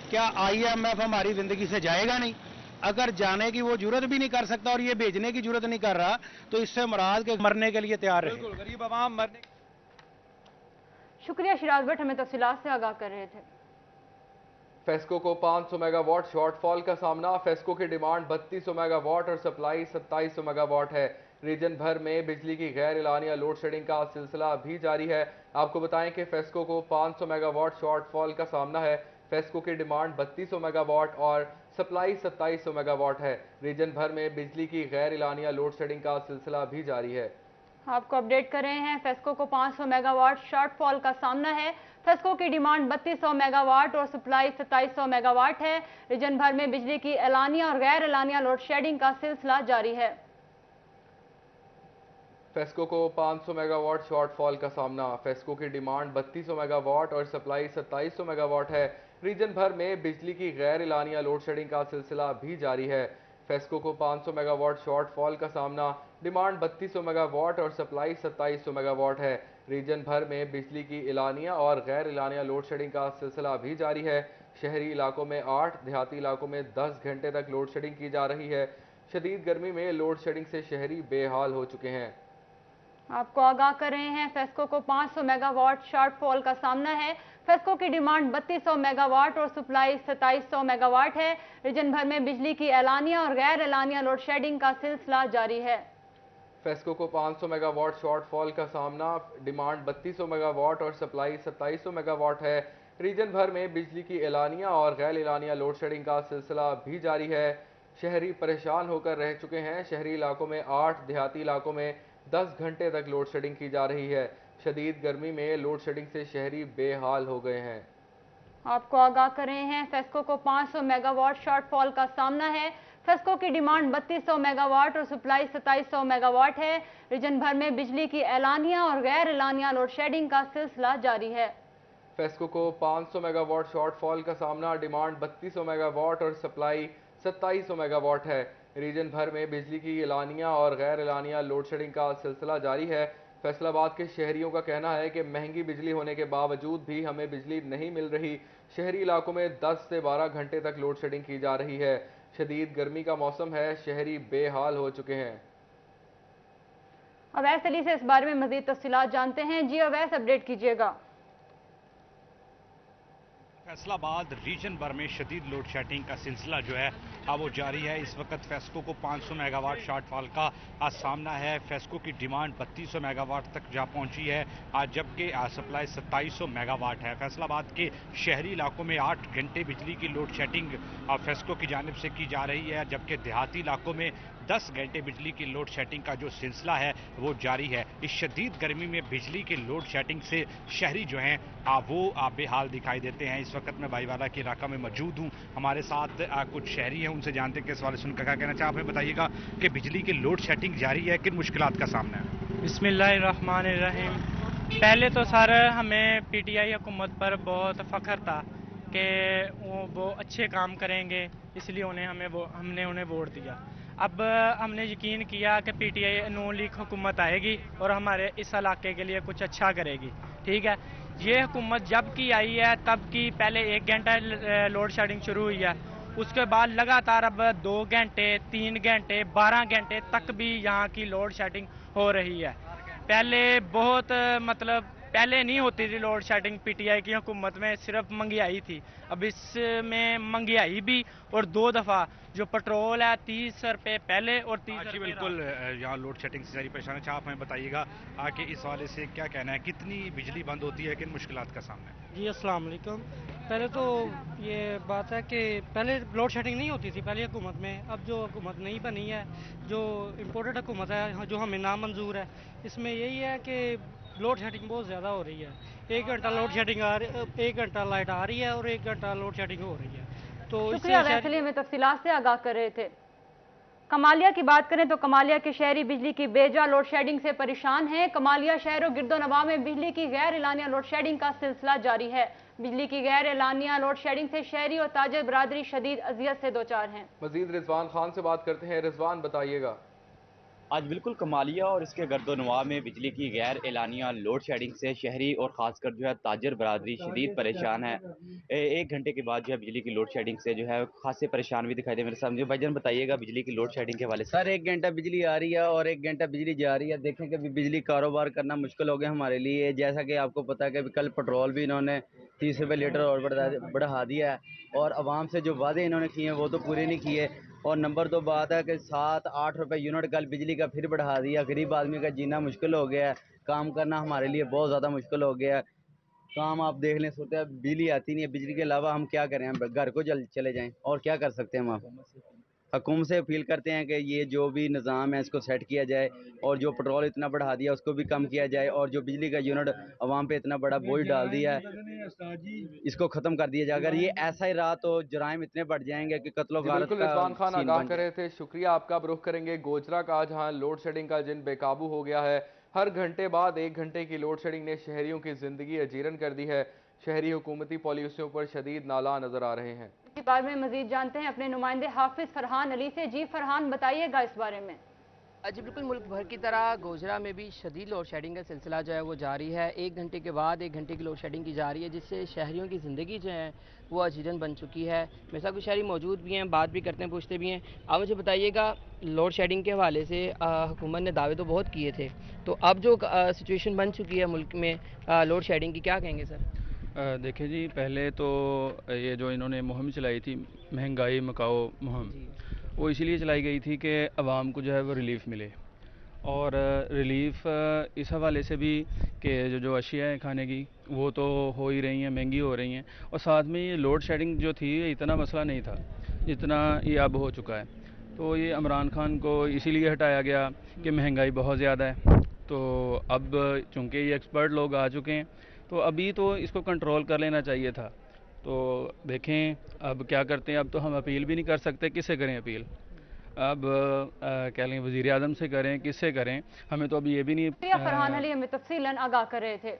क्या IMF हमारी ज़िंदगी से जाएगा नहीं? अगर जाने की वो जरूरत भी नहीं कर सकता और ये भेजने की जरूरत नहीं कर रहा तो इससे मुराद के मरने के लिए तैयार रहे। गरीब आवाम मरने। शुक्रिया शिराज भट्ट, हमें तफसीलात से आगाह कर रहे थे। फेस्को को 500 मेगावाट शॉर्टफॉल का सामना। फेस्को की डिमांड 3200 मेगावाट और सप्लाई 2700 मेगावाट है। रीजन भर में बिजली की गैर एलानिया लोड शेडिंग का सिलसिला भी जारी है। आपको बताएं कि फेस्को को 500 मेगावाट शॉर्टफॉल का सामना है। फेस्को की डिमांड 3200 मेगावाट और सप्लाई 2700 मेगावाट है। रीजन भर में बिजली की गैर एलानिया लोड शेडिंग का सिलसिला भी जारी है। आपको अपडेट कर रहे हैं, फेस्को को 500 मेगावाट शॉर्टफॉल का सामना है। फेस्को की डिमांड 3200 मेगावाट और सप्लाई 2700 मेगावाट है। रीजन भर में बिजली की एलानिया और गैर एलानिया लोड शेडिंग का सिलसिला जारी है। फेस्को को 500 मेगावाट शॉर्टफॉल का सामना। फेस्को की डिमांड 3200 मेगावाट और सप्लाई 2700 मेगावाट है। रीजन भर में बिजली की गैर एलानिया लोड शेडिंग का सिलसिला भी जारी है। फेस्को को 500 मेगावाट शॉर्टफॉल का सामना। डिमांड 3200 मेगावाट और सप्लाई 2700 मेगावाट है। रीजन भर में बिजली की एलानिया और गैर एलानिया लोड शेडिंग का सिलसिला भी जारी है। शहरी इलाकों में 8, देहाती इलाकों में 10 घंटे तक लोड शेडिंग की जा रही है। शदीद गर्मी में लोड शेडिंग से शहरी बेहाल हो चुके हैं। आपको आगाह कर रहे हैं, फेस्को को 500 मेगावाट शॉर्टफॉल का सामना है। फेस्को की डिमांड 3200 मेगावाट और सप्लाई 2700 मेगावाट है। रीजन भर में बिजली की एलानिया और गैर एलानिया लोड शेडिंग का सिलसिला जारी है। फेस्को को 500 मेगावाट शॉर्टफॉल का सामना, डिमांड 3200 मेगावाट और सप्लाई 2700 मेगावाट है। रीजन भर में बिजली की एलानिया और गैर एलानिया लोड शेडिंग का सिलसिला भी जारी है। शहरी परेशान होकर रह चुके हैं। शहरी इलाकों में 8, देहाती इलाकों में 10 घंटे तक लोड शेडिंग की जा रही है। शदीद गर्मी में लोड शेडिंग से शहरी बेहाल हो गए हैं। आपको आगाह कर रहे हैं, फेस्को को 500 मेगावाट शॉर्टफॉल का सामना है। फेस्को की डिमांड 3200 मेगावाट और सप्लाई 2700 मेगावाट है। रीजन भर में बिजली की एलानिया और गैर एलानिया लोड शेडिंग का सिलसिला जारी है। फेस्को को 500 मेगावाट शॉर्टफॉल का सामना, डिमांड 3200 मेगावाट और सप्लाई 2700 मेगावाट है। रीजन भर में बिजली की एलानिया और गैर एलानिया लोड शेडिंग का सिलसिला जारी है। फैसलाबाद के शहरियों का कहना है कि महंगी बिजली होने के बावजूद भी हमें बिजली नहीं मिल रही। शहरी इलाकों में 10 से 12 घंटे तक लोड शेडिंग की जा रही है। शदीद गर्मी का मौसम है, शहरी बेहाल हो चुके हैं। अवैस अली से इस बारे में मजीद तफसीलात जानते हैं। जी अवैस, अपडेट कीजिएगा। फैसलाबाद रीजन भर में शदीद लोड शेडिंग का सिलसिला जो है वो जारी है। इस वक्त फेस्को को 500 मेगावाट शॉर्टफॉल का सामना है। फेस्को की डिमांड 3200 मेगावाट तक जा पहुंची है, जबकि सप्लाई 2700 मेगावाट है। फैसलाबाद के शहरी इलाकों में 8 घंटे बिजली की लोड शेडिंग फेस्को की जानिब से की जा रही है, जबकि देहाती इलाकों में 10 घंटे बिजली की लोड शेडिंग का जो सिलसिला है वो जारी है। इस शदीद गर्मी में बिजली की लोड शेडिंग से शहरी जो हैं वो बेहाल दिखाई देते हैं। इस वक्त मैं भाईवाला के इलाका में मौजूद हूँ। हमारे साथ कुछ शहरी हैं, उनसे जानते हैं कि सवाल सुनकर क्या कहना चाहिए। आप हमें बताइएगा कि बिजली की लोड शेडिंग जारी है, किन मुश्किलात का सामना है? बिस्मिल्लाहिर्रहमानिर्रहीम। पहले तो सर हमें पीटीआई हुकूमत पर बहुत फ़ख्र था कि वो अच्छे काम करेंगे, इसलिए हमने उन्हें वोट दिया। अब हमने यकीन किया कि पीटीआई नून लीग हुकूमत आएगी और हमारे इस इलाके के लिए कुछ अच्छा करेगी। ठीक है, ये हुकूमत जब की आई है तब की पहले 1 घंटा लोड शेडिंग शुरू हुई है, उसके बाद लगातार अब 2 घंटे, 3 घंटे, 12 घंटे तक भी यहाँ की लोड शेडिंग हो रही है। पहले बहुत पहले नहीं होती थी लोड शेडिंग, पीटीआई की हुकूमत में सिर्फ महंगाई थी। अब इसमें महंगाई भी और 2 दफ़ा जो पेट्रोल है 30 रुपये पहले और 30 जी बिल्कुल, यहाँ लोड शेडिंग से सारी परेशानी है। आप हमें बताइएगा कि इस वाले से क्या कहना है, कितनी बिजली बंद होती है, किन मुश्किलात का सामना है? जी अस्सलाम वालेकुम। पहले तो ये बात है कि पहले लोड शेडिंग नहीं होती थी पहले हुकूमत में। अब जो हुकूमत नई बनी है, जो इम्पोर्टेड हुकूमत है, जो हमें नामंजूर है, इसमें यही है कि लोड शेडिंग बहुत ज़्यादा हो रही है। 1 घंटा लोड शेडिंग 1 घंटा लाइट आ रही है और 1 घंटा लोड शेडिंग हो रही है। तो शुक्रिया, वैसे हमें तफसीलात से आगाह कर रहे थे। कमालिया की बात करें तो कमालिया के शहरी बिजली की बेजा लोड शेडिंग से परेशान हैं। कमालिया शहरों गिरदोनवा में बिजली की गैर एलानिया लोड शेडिंग का सिलसिला जारी है। बिजली की गैर एलानिया लोड शेडिंग से शहरी और ताजर बरादरी शदीद अजियत से दो चार हैं। मजीद रिजवान खान से बात करते हैं। रिजवान, बताइएगा। आज बिल्कुल कमालिया और इसके गर्दोनवा में बिजली की गैर एलानिया लोड शेडिंग से शहरी और ख़ासकर जो है ताजर बरादरी शदीद परेशान है। 1 घंटे के बाद जो है बिजली की लोड शेडिंग से जो है खासे परेशान भी दिखाई दे। मेरे सामने भाईजान बताइएगा बिजली की लोड शेडिंग के हवाले से। सर 1 घंटा बिजली आ रही है और 1 घंटा बिजली जा रही है। देखें कि बिजली कारोबार करना मुश्किल हो गया हमारे लिए। जैसा कि आपको पता है कि कल पेट्रोल भी इन्होंने 30 रुपये लीटर और बढ़ा दिया है और आवाम से जो वादे इन्होंने किए हैं वो तो पूरे नहीं किए। और नंबर 2 बात है कि 7-8 रुपये यूनिट कल बिजली का फिर बढ़ा दिया। गरीब आदमी का जीना मुश्किल हो गया है, काम करना हमारे लिए बहुत ज़्यादा मुश्किल हो गया है। काम आप देख लें, सोते हैं बिजली आती नहीं है। बिजली के अलावा हम क्या करें, हम घर को चले जाएं और क्या कर सकते हैं। हम हुकूमत से अपील करते हैं कि ये जो भी निज़ाम है इसको सेट किया जाए और जो पेट्रोल इतना बढ़ा दिया उसको भी कम किया जाए और जो बिजली का यूनिट आवाम पे इतना बड़ा बोझ डाल दिया है इसको ख़त्म कर दिया जाए। अगर ये ऐसा ही रहा तो जराइम इतने बढ़ जाएंगे कि कत्लो गारत का रिजवान खान आगाह सीन कर रहे थे। शुक्रिया आपका। रुख करेंगे गोजरा का, जहां लोड शेडिंग का जिन बेकाबू हो गया है। हर घंटे बाद 1 घंटे की लोड शेडिंग ने शहरियों की जिंदगी अजीरन कर दी है। शहरी हुकूमती पॉलिसियों पर शदीद नाला नजर आ रहे हैं। इस बारे में मजीद जानते हैं अपने नुमाइंदे हाफिज फरहान अली से। जी फरहान, बताइएगा इस बारे में। जी बिल्कुल, मुल्क भर की तरह गोजरा में भी शदीद लोड शेडिंग का सिलसिला जो है वो जारी है। 1 घंटे के बाद 1 घंटे की लोड शेडिंग की जा रही है, जिससे शहरियों की ज़िंदगी जो है वो अजीजन बन चुकी है। मेरे साथ कुछ शहरी मौजूद भी हैं, बात भी करते हैं, पूछते भी हैं। आप मुझे बताइएगा, लोड शेडिंग के हवाले से हुकूमत ने दावे तो बहुत किए थे, तो अब जो सिचुएशन बन चुकी है मुल्क में लोड शेडिंग की, क्या कहेंगे सर? देखिए जी, पहले तो ये जो इन्होंने मुहिम चलाई थी, महंगाई मकाओ मुहिम, वो इसीलिए चलाई गई थी कि आवाम को जो है वो रिलीफ मिले। और रिलीफ इस हवाले से भी कि जो अशिया हैं खाने की वो तो हो ही रही हैं, महंगी हो रही हैं, और साथ में ये लोड शेडिंग जो थी इतना मसला नहीं था जितना ये अब हो चुका है। तो ये इमरान खान को इसीलिए हटाया गया कि महंगाई बहुत ज़्यादा है। तो अब चूँकि ये एक्सपर्ट लोग आ चुके हैं, तो अभी तो इसको कंट्रोल कर लेना चाहिए था। तो देखें अब क्या करते हैं। अब तो हम अपील भी नहीं कर सकते, किससे करें अपील? अब कह लें वज़ीर आज़म से करें, किससे करें? हमें तो अभी ये भी नहीं फरहान अली हमें तफसीलन आगाह कर रहे थे।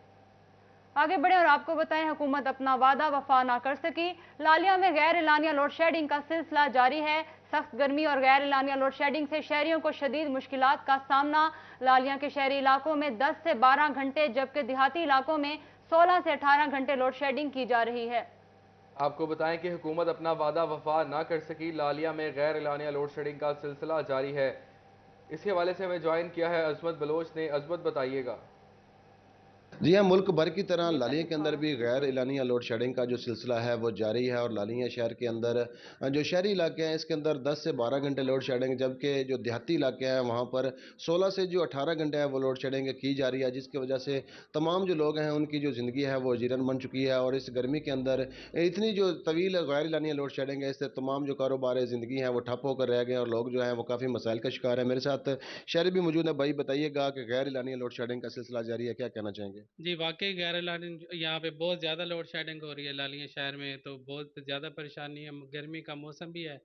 आगे बढ़े और आपको बताएं, हुकूमत अपना वादा वफा ना कर सकी। लालिया में गैर एलानिया लोड शेडिंग का सिलसिला जारी है। सख्त गर्मी और गैर एलानिया लोड शेडिंग से शहरियों को शदीद मुश्किलात का सामना। लालिया के शहरी इलाकों में 10 से 12 घंटे, जबकि देहाती इलाकों में 16 से 18 घंटे लोड शेडिंग की जा रही है। आपको बताएं कि हुकूमत अपना वादा वफा ना कर सकी। लालिया में गैर एलानिया लोड शेडिंग का सिलसिला जारी है। इसी हवाले से हमें ज्वाइन किया है अजमत बलोच ने। अजमत, बताइएगा। जी हाँ, मुल्क भर की तरह लालिया के अंदर भी गैर एलानिया लोड शेडिंग का जो सिलसिला है वो जारी है। और लालिया शहर के अंदर जो शहरी इलाके हैं इसके अंदर 10 से 12 घंटे लोड शेडिंग, जबकि जो देहाती इलाके हैं वहाँ पर 16 से जो 18 घंटे है वो लोड शेडिंग की जा रही है, जिसकी वजह से तमाम जो लोग हैं उनकी जो ज़िंदगी है वो जीरन बन चुकी है। और इस गर्मी के अंदर इतनी जो तवील गैर एलानिया लोड शेडिंग है, इससे तमाम जो कारोबार ज़िंदगी हैं वो ठप होकर रह गए और लोग जो हैं वो काफ़ी मसाइल का शिकार है। मेरे साथ शहरी भी मौजूद है। भाई बताइएगा कि गैर एलानिया लोड शेडिंग का सिलसिला जारी है, क्या कहना चाहेंगे? जी वाकई गैर एलानी यहाँ पे बहुत ज़्यादा लोड शेडिंग हो रही है लालिया शहर में, तो बहुत ज़्यादा परेशानी है। गर्मी का मौसम भी है,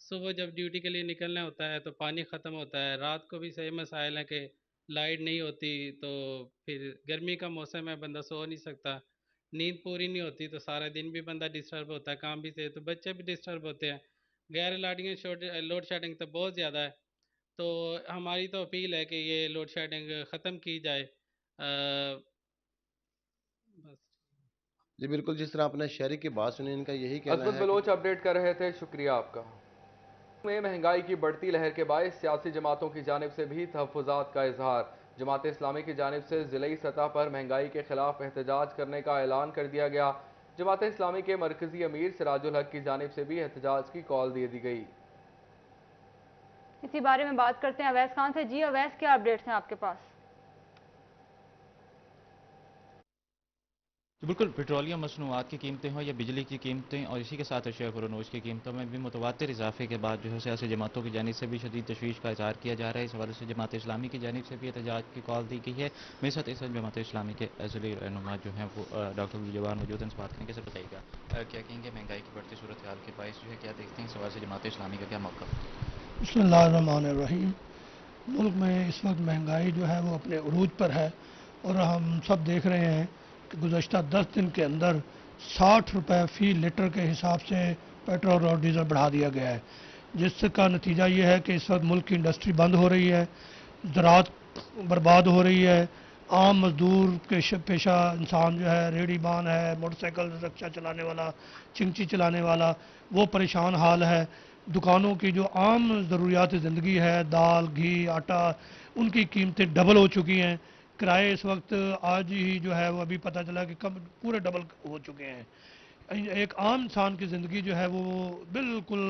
सुबह जब ड्यूटी के लिए निकलना होता है तो पानी ख़त्म होता है, रात को भी सही मसाइल है कि लाइट नहीं होती, तो फिर गर्मी का मौसम है, बंदा सो नहीं सकता, नींद पूरी नहीं होती, तो सारा दिन भी बंदा डिस्टर्ब होता है, काम भी से, तो बच्चे भी डिस्टर्ब होते हैं। गैर एलानिया लोड शेडिंग तो बहुत ज़्यादा है। तो हमारी तो अपील है कि ये लोड शेडिंग ख़त्म की जाए। जी बिल्कुल, जिस तरह आपने शहरी की बात सुनी, इनका यही कहना है। अजमत बलोच अपडेट कर रहे थे, शुक्रिया आपका। में महंगाई की बढ़ती लहर के बायस सियासी जमातों की जानिब से भी तहफ़्फ़ुज़ात का इजहार। जमात इस्लामी की जानिब से ज़िली सतह पर महंगाई के खिलाफ एहतजाज करने का ऐलान कर दिया गया। जमात इस्लामी के मरकजी अमीर सिराजुल हक की जानिब से भी एहतजाज की कॉल दे दी गई। इसी बारे में बात करते हैं अवैस खान से। जी अवैस, क्या अपडेट्स हैं आपके पास? तो बिल्कुल, पेट्रोलियम मसनूआत की कीमतें हों या बिजली की कीमतें और इसी के साथ अशिया फ़रोनोश की कीमतों में भी मुतवातिर इजाफे के बाद जो है सियासी जमातों की जानिब से भी शदीद तशवीश का इज़हार किया जा रहा है। इस हवाले से जमात इस्लामी की जानिब से भी एहतजाज की कॉल दी गई है। मेरे साथ इस जमात इस्लामी के अज़ली रहनुमा जो हैं वो डॉक्टर जवान मौजूद हैं, बात करेंगे। सर बताइएगा, क्या कहेंगे महंगाई की बढ़ती सूरत हाल के बायस जो है क्या देखते हैं, इस हवाले से जमात इस्लामी का क्या मौक़िफ़? बिस्मिल्लाहिर्रहमानिर्रहीम। मुल्क में इस वक्त महंगाई जो है वो अपने उरूज पर है और हम सब देख रहे हैं कि गुज़श्ता 10 दिन के अंदर 60 रुपये फ़ी लीटर के हिसाब से पेट्रोल और डीज़ल बढ़ा दिया गया है, जिसका नतीजा ये है कि इस वक्त मुल्क की इंडस्ट्री बंद हो रही है, ज़राअत बर्बाद हो रही है, आम मजदूर के पेशा इंसान जो है, रेहड़ी बान है, मोटरसाइकिल रिक्शा चलाने वाला, चिंची चलाने वाला, वो परेशान हाल है। दुकानों की जो आम ज़रूरियात ज़िंदगी है, दाल, घी, आटा, उनकी कीमतें डबल हो चुकी हैं। किराए इस वक्त आज ही जो है वो अभी पता चला कि कम पूरे डबल हो चुके हैं। एक आम इंसान की ज़िंदगी जो है वो बिल्कुल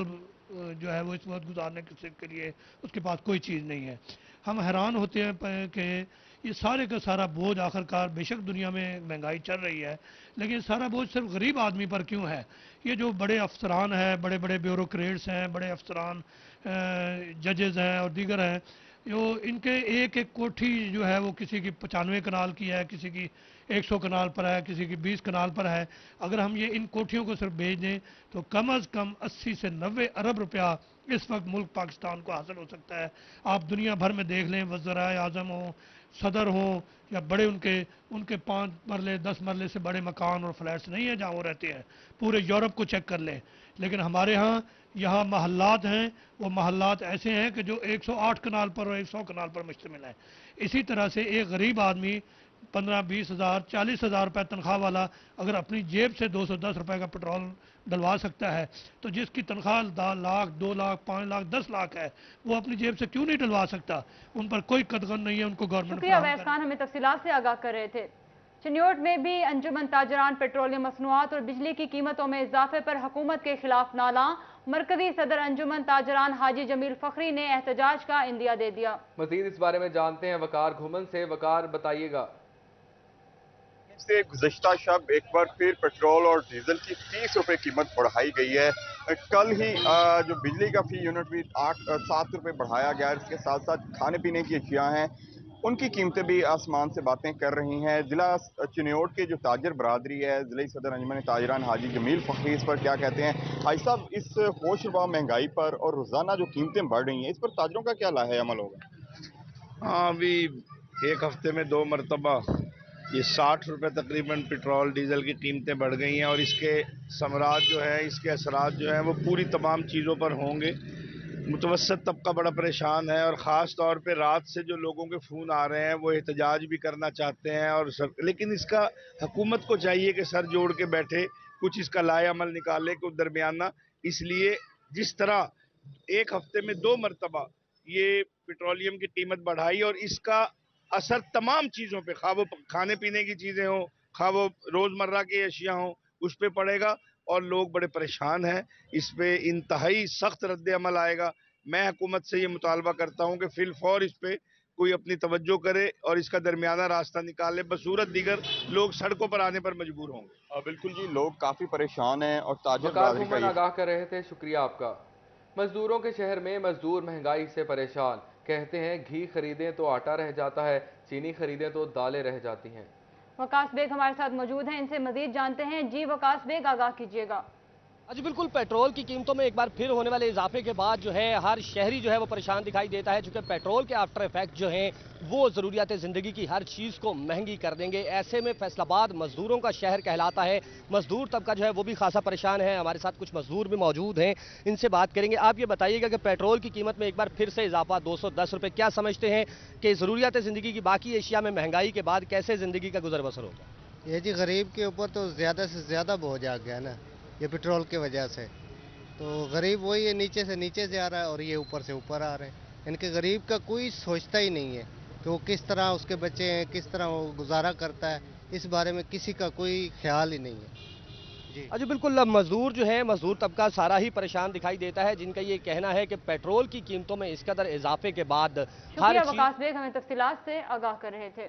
जो है वो इस वक्त गुजारने के लिए उसके पास कोई चीज़ नहीं है। हम हैरान होते हैं कि ये सारे का सारा बोझ आखिरकार, बेशक दुनिया में महंगाई चल रही है, लेकिन सारा बोझ सिर्फ गरीब आदमी पर क्यों है? ये जो बड़े अफसरान हैं, बड़े बड़े ब्यूरोक्रेट्स हैं, बड़े अफसरान जजेज़ हैं और दीगर हैं, जो इनके एक एक कोठी जो है वो किसी की 95 कनाल की है, किसी की 100 कनाल पर है, किसी की 20 कनाल पर है। अगर हम ये इन कोठियों को सिर्फ बेच दें तो कम अज़ कम 80 से 90 अरब रुपया इस वक्त मुल्क पाकिस्तान को हासिल हो सकता है। आप दुनिया भर में देख लें, वज़राए आज़म हो, सदर हों या बड़े उनके 5 मरले 10 मरले से बड़े मकान और फ्लैट्स नहीं है जहाँ वो रहते हैं। पूरे यूरोप को चेक कर लें। लेकिन हमारे यहाँ महल्लात हैं, वो महल्लात ऐसे हैं कि जो 108 कनाल पर और 100 कनाल पर मुश्तमिल हैं। इसी तरह से एक गरीब आदमी 15-20 हज़ार 40 हज़ार रुपये तनख्वाह वाला अगर अपनी जेब से 210 रुपये का पेट्रोल डलवा सकता है, तो जिसकी तनख्वाह 1 लाख 2 लाख 5 लाख 10 लाख है, वो अपनी जेब से क्यों नहीं डलवा सकता? उन पर कोई कदगन नहीं है, उनको गवर्नमेंट। शुक्रिया अवैस खान, हमें तफसीलात से आगाह कर रहे थे। चिन्योट में भी अंजुमन ताजरान पेट्रोलियम मसनूआत और बिजली की कीमतों में इजाफे पर हुकूमत के खिलाफ नाला। मरकजी सदर अंजुमन ताजरान हाजी जमील फखरी ने एहतजाज का इंदिया दे दिया। मजीद इस बारे में जानते हैं वकार घुमन से। वकार, बताइएगा। से गुज़श्ता शब एक बार फिर पेट्रोल और डीजल की 30 रुपये कीमत बढ़ाई गई है। कल ही जो बिजली का फी यूनिट भी 7 रुपये बढ़ाया गया है। इसके साथ साथ खाने पीने की अशिया हैं, उनकी कीमतें भी आसमान से बातें कर रही हैं। जिला चिन्योट के जो ताजर बरादरी है, जिले सदर अंजुमन ताजरान हाजी जमील फखरी, इस पर क्या कहते हैं? हाजी साहब, इस होशरुबा महंगाई पर और रोज़ाना जो कीमतें बढ़ रही हैं, इस पर ताजरों का क्या लाहे अमल होगा? हाँ, अभी एक हफ्ते में 2 मरतबा ये 60 रुपये तकरीबन पेट्रोल डीजल की कीमतें बढ़ गई हैं और इसके समरात जो है, इसके असरात जो हैं वो पूरी तमाम चीज़ों पर होंगे। मुतवसत तबका बड़ा परेशान है और ख़ास तौर पे रात से जो लोगों के फ़ोन आ रहे हैं वो एहतजाज भी करना चाहते हैं और लेकिन इसका हुकूमत को चाहिए कि सर जोड़ के बैठे, कुछ इसका लाए अमल निकाले, कुछ दरमियाना। इसलिए जिस तरह एक हफ्ते में 2 मरतबा ये पेट्रोलियम की कीमत बढ़ाई और इसका असर तमाम चीज़ों पे, खा वो खाने पीने की चीज़ें हों, खा वो रोज़मर्रा की अशिया हों, उस पर पड़ेगा और लोग बड़े परेशान हैं। इस पे इंतहाई सख्त रद्द अमल आएगा। मैं हुकूमत से ये मुतालबा करता हूँ कि फिलफौर इस पे कोई अपनी तवज्जो करे और इसका दरमियाना रास्ता निकाले, बसूरत दीगर लोग सड़कों पर आने पर मजबूर होंगे। बिल्कुल जी, लोग काफ़ी परेशान हैं और ताजर आगाह कर रहे थे। शुक्रिया आपका। मजदूरों के शहर में मजदूर महंगाई से परेशान। कहते हैं घी खरीदें तो आटा रह जाता है, चीनी खरीदें तो दालें रह जाती हैं। वकास बेग हमारे साथ मौजूद हैं, इनसे मजीद जानते हैं। जी वकास बेग, आगाह कीजिएगा। जी बिल्कुल, पेट्रोल की कीमतों में एक बार फिर होने वाले इजाफे के बाद जो है हर शहरी जो है वो परेशान दिखाई देता है, चूंकि पेट्रोल के आफ्टर इफेक्ट जो हैं वो ज़रूरियात ज़िंदगी की हर चीज़ को महंगी कर देंगे। ऐसे में फैसलाबाद मजदूरों का शहर कहलाता है, मजदूर तबका जो है वो भी खासा परेशान है। हमारे साथ कुछ मजदूर भी मौजूद हैं, इनसे बात करेंगे। आप ये बताइएगा कि पेट्रोल की कीमत में एक बार फिर से इजाफा 210 रुपये, क्या समझते हैं कि ज़रूरियात ज़िंदगी की बाकी एशिया में महंगाई के बाद कैसे ज़िंदगी का गुजर बसर होगा? ये जी गरीब के ऊपर तो ज़्यादा से ज़्यादा बोझ आ गया ना, ये पेट्रोल की वजह से। तो गरीब वही है, नीचे से नीचे से आ रहा है और ये ऊपर से ऊपर आ रहे हैं। इनके गरीब का कोई सोचता ही नहीं है कि वो किस तरह उसके बच्चे हैं, किस तरह वो गुजारा करता है, इस बारे में किसी का कोई ख्याल ही नहीं है। जी बिल्कुल, मजदूर जो है, मजदूर तबका सारा ही परेशान दिखाई देता है, जिनका ये कहना है कि पेट्रोल की कीमतों में इस कदर इजाफे के बाद हर वकास बेग हमें तफसीलात से आगाह कर रहे थे।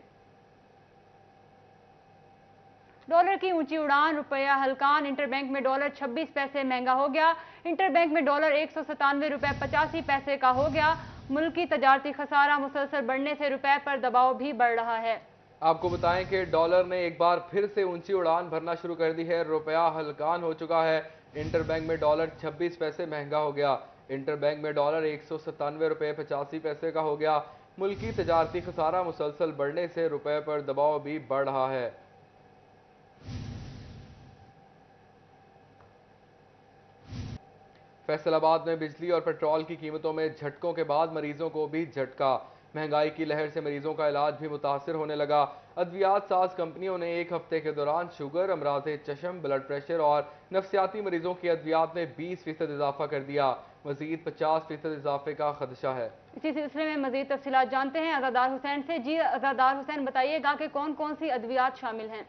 डॉलर की ऊंची उड़ान, रुपया हलकान। इंटरबैंक में डॉलर 26 पैसे महंगा हो गया। इंटरबैंक में डॉलर 197 रुपये 85 पैसे का हो गया। मुल्की तजारती खसारा मुसलसल बढ़ने से रुपए पर दबाव भी बढ़ रहा है। आपको बताएं कि डॉलर ने एक बार फिर से ऊंची उड़ान भरना शुरू कर दी है। रुपया हलकान हो चुका है। इंटरबैंक में डॉलर 26 पैसे महंगा हो गया। इंटरबैंक में डॉलर 197 रुपये 85 पैसे का हो गया। मुल्की तजारती खसारा मुसलसल बढ़ने से रुपए पर दबाव भी बढ़ रहा है। फैसलाबाद में बिजली और पेट्रोल की कीमतों में झटकों के बाद मरीजों को भी झटका। महंगाई की लहर से मरीजों का इलाज भी मुतासिर होने लगा। अद्वियात साज कंपनियों ने एक हफ्ते के दौरान शुगर, अमराज चशम, ब्लड प्रेशर और नफ्सियाती मरीजों की अद्वियात में 20% इजाफा कर दिया। मजीद 50% इजाफे का खदशा है। इसी सिलसिले में मजीद तफसीलात जानते हैं अज़ादार हुसैन से। जी अज़ादार हुसैन, बताइएगा कि कौन कौन सी अद्वियात शामिल हैं?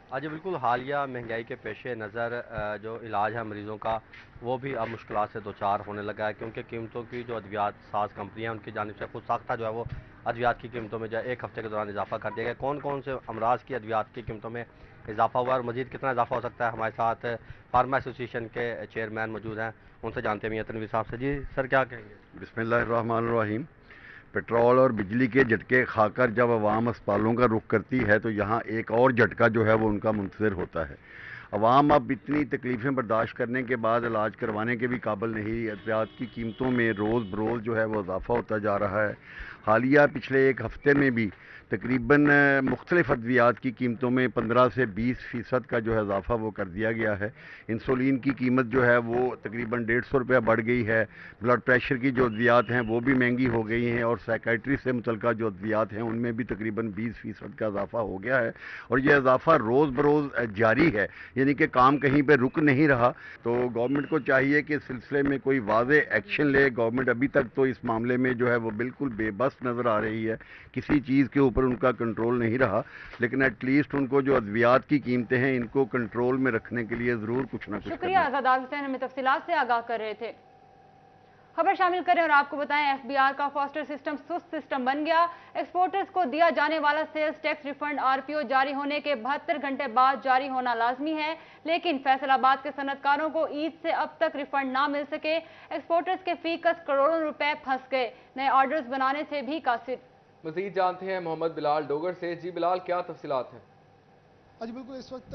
आज बिल्कुल हालिया महंगाई के पेश नज़र जो इलाज है मरीज़ों का वो भी अब मुश्किलात से दो चार होने लगा है, क्योंकि कीमतों की जो अद्वियात साज कंपनियाँ उनकी जानिब से खुद साख्ता जो है वो अद्वियात की कीमतों में जो एक हफ्ते के दौरान इजाफा कर दिया गया। कौन कौन से अमराज की अद्वियात की कीमतों में इजाफा हुआ और मजीद कितना इजाफा हो सकता है? हमारे साथ फार्मा एसोसिएशन के चेयरमैन मौजूद हैं, उनसे जानते हैं। मियां तनवीर साहब से। जी सर, क्या कहेंगे? बिस्मिल्लाहिर्रहमानिर्रहीम। पेट्रोल और बिजली के झटके खाकर जब अवाम अस्पतालों का रुख करती है तो यहाँ एक और झटका जो है वो उनका मुंतज़िर होता है। अवाम अब इतनी तकलीफ़ें बर्दाश्त करने के बाद इलाज करवाने के भी काबिल नहीं। अद्वियात की कीमतों में रोज़ बरोज़ जो है वो इजाफ़ा होता जा रहा है। हालिया पिछले एक हफ्ते में भी तकरीबन मुख्तलिफ अद्वियात की कीमतों में 15 से 20% का जो है इजाफा वो कर दिया गया है। इंसुलिन की कीमत जो है वो तकरीबन 150 रुपया बढ़ गई है। ब्लड प्रेशर की जो अद्वियात हैं वो भी महंगी हो गई हैं, और साइकेट्री से मुतल्लिका जो अद्वियात हैं उनमें भी तकरीबन 20% का इजाफा हो गया है। और यह इजाफा रोज़ बरोज़ जारी है, यानी कि काम कहीं पर रुक नहीं रहा। तो गवर्नमेंट को चाहिए कि इस सिलसिले में कोई वाज़े एक्शन ले। गवर्नमेंट अभी तक तो इस मामले में जो है वो बिल्कुल बेबस नज़र आ रही है, किसी चीज़ के ऊपर उनका कंट्रोल नहीं रहा। लेकिन एटलीस्ट उनको जो अद्वियात की कीमतें हैं इनको कंट्रोल में रखने के लिए ज़रूर कुछ ना कुछ शुक्रिया आज़ाद हुसैन, हमें तफसीलात से आगाह कर रहे थे। खबर शामिल करें और आपको बताएं, एफबीआर का फॉस्टर सिस्टम सुस्त सिस्टम बन गया। एक्सपोर्टर्स को दिया जाने वाला सेल्स टैक्स रिफंड आरपीओ जारी होने के 72 घंटे बाद जारी होना लाजमी है, लेकिन फैसलाबाद के सनतकारों को ईद से अब तक रिफंड ना मिल सके। एक्सपोर्टर्स के फीकस करोड़ों रुपए फंस गए, नए ऑर्डर्स बनाने से भी कासिर। मजीद जानते हैं मोहम्मद बिलाल डोगर से। जी बिलाल, क्या तफसीलात हैं? जी बिल्कुल, इस वक्त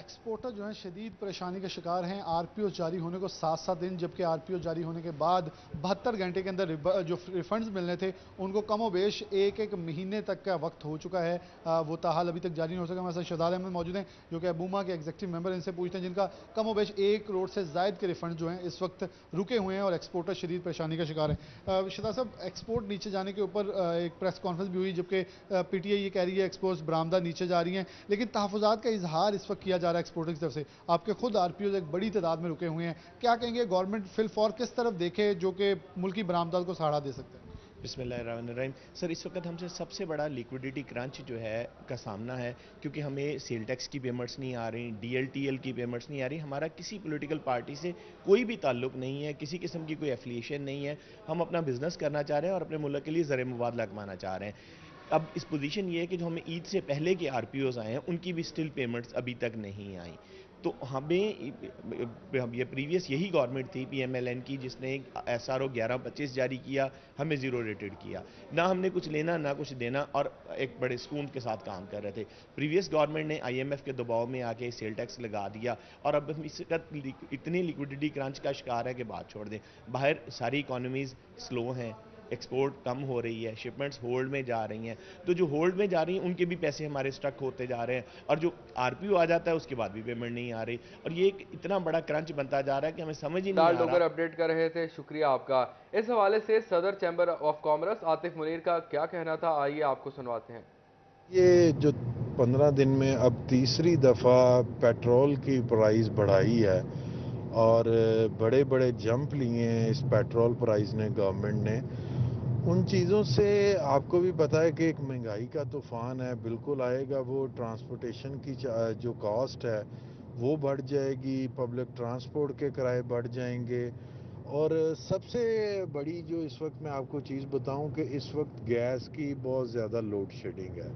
एक्सपोर्टर जो हैं शदीद परेशानी के शिकार हैं। आरपीओ जारी होने को 7-7 दिन, जबकि आरपीओ जारी होने के बाद 72 घंटे के अंदर जो रिफंड्स मिलने थे उनको कम व बेश एक महीने तक का वक्त हो चुका है। वो ताहाल अभी तक जारी नहीं हो सका। हमारे साथ शहजाद अहमद मौजूद हैं जो कि अबूमा के एग्जीक्यूटिव मेंबर, इनसे पूछते हैं जिनका कम व बेश 1 करोड़ से ज़ायद के रिफंड जो हैं इस वक्त रुके हुए हैं और एक्सपोर्टर शदीद परेशानी का शिकार है। शहजाद साहब, एक्सपोर्ट नीचे जाने के ऊपर एक प्रेस कॉन्फ्रेंस भी हुई, जबकि पीटीआई ये कह रही है एक्सपोर्ट्स बरामदा नीचे जा रही हैं, लेकिन तहफ़्फ़ुज़ात का इजहार इस वक्त किया जा रहा है एक्सपोर्टर की तरफ से। आपके खुद आरपीओ एक बड़ी तादाद में रुके हुए हैं, क्या कहेंगे गवर्नमेंट फिलफौर किस तरफ देखे जो कि मुल्की बरामदात को सहारा दे सकते हैं? बिस्मिल्लाहिर्रहमानिर्रहीम। सर, इस वक्त हमसे सबसे बड़ा लिक्विडिटी क्रंच जो है का सामना है, क्योंकि हमें सेल टैक्स की पेमेंट्स नहीं आ रही, डीएलटीएल की पेमेंट्स नहीं आ रही। हमारा किसी पॉलिटिकल पार्टी से कोई भी ताल्लुक नहीं है, किसी किस्म की कोई एफिलिएशन नहीं है। हम अपना बिजनेस करना चाह रहे हैं और अपने मुल्क के लिए ज़र मुबादला कमाना चाह रहे हैं। अब इस पोजीशन ये है कि जो हमें ईद से पहले के आरपीओज आए हैं उनकी भी स्टिल पेमेंट्स अभी तक नहीं आई। तो हमें ये प्रीवियस यही गवर्नमेंट थी पीएमएलएन की जिसने एसआरओ 1125 जारी किया, हमें ज़ीरो रेटेड किया, ना हमने कुछ लेना ना कुछ देना, और एक बड़े सुकून के साथ काम कर रहे थे। प्रीवियस गवर्नमेंट ने आईएमएफ के दबाव में आके सेल टैक्स लगा दिया और अब हम इसका इतने लिक्विडिटी क्रंच का शिकार है कि बात छोड़ दें। बाहर सारी इकोनॉमीज़ स्लो हैं, एक्सपोर्ट कम हो रही है, शिपमेंट्स होल्ड में जा रही हैं, तो जो होल्ड में जा रही हैं उनके भी पैसे हमारे स्टक होते जा रहे हैं, और जो आरपीओ आ जाता है उसके बाद भी पेमेंट नहीं आ रही, और ये एक इतना बड़ा क्रंच बनता जा रहा है कि हमें समझ ही नहीं आ रहा। अपडेट कर रहे थे, शुक्रिया आपका। इस हवाले से सदर chamber of commerce Atif Munir का क्या कहना था, आइए आपको सुनवाते हैं। ये जो 15 दिन में अब तीसरी दफ़ा पेट्रोल की प्राइस बढ़ाई है और बड़े बड़े जंप लिए हैं इस पेट्रोल प्राइस ने, गवर्नमेंट ने, उन चीज़ों से आपको भी पता है कि एक महंगाई का तूफ़ान है, बिल्कुल आएगा। वो ट्रांसपोर्टेशन की जो कॉस्ट है वो बढ़ जाएगी, पब्लिक ट्रांसपोर्ट के किराए बढ़ जाएंगे, और सबसे बड़ी जो इस वक्त मैं आपको चीज़ बताऊं कि इस वक्त गैस की बहुत ज़्यादा लोड शेडिंग है,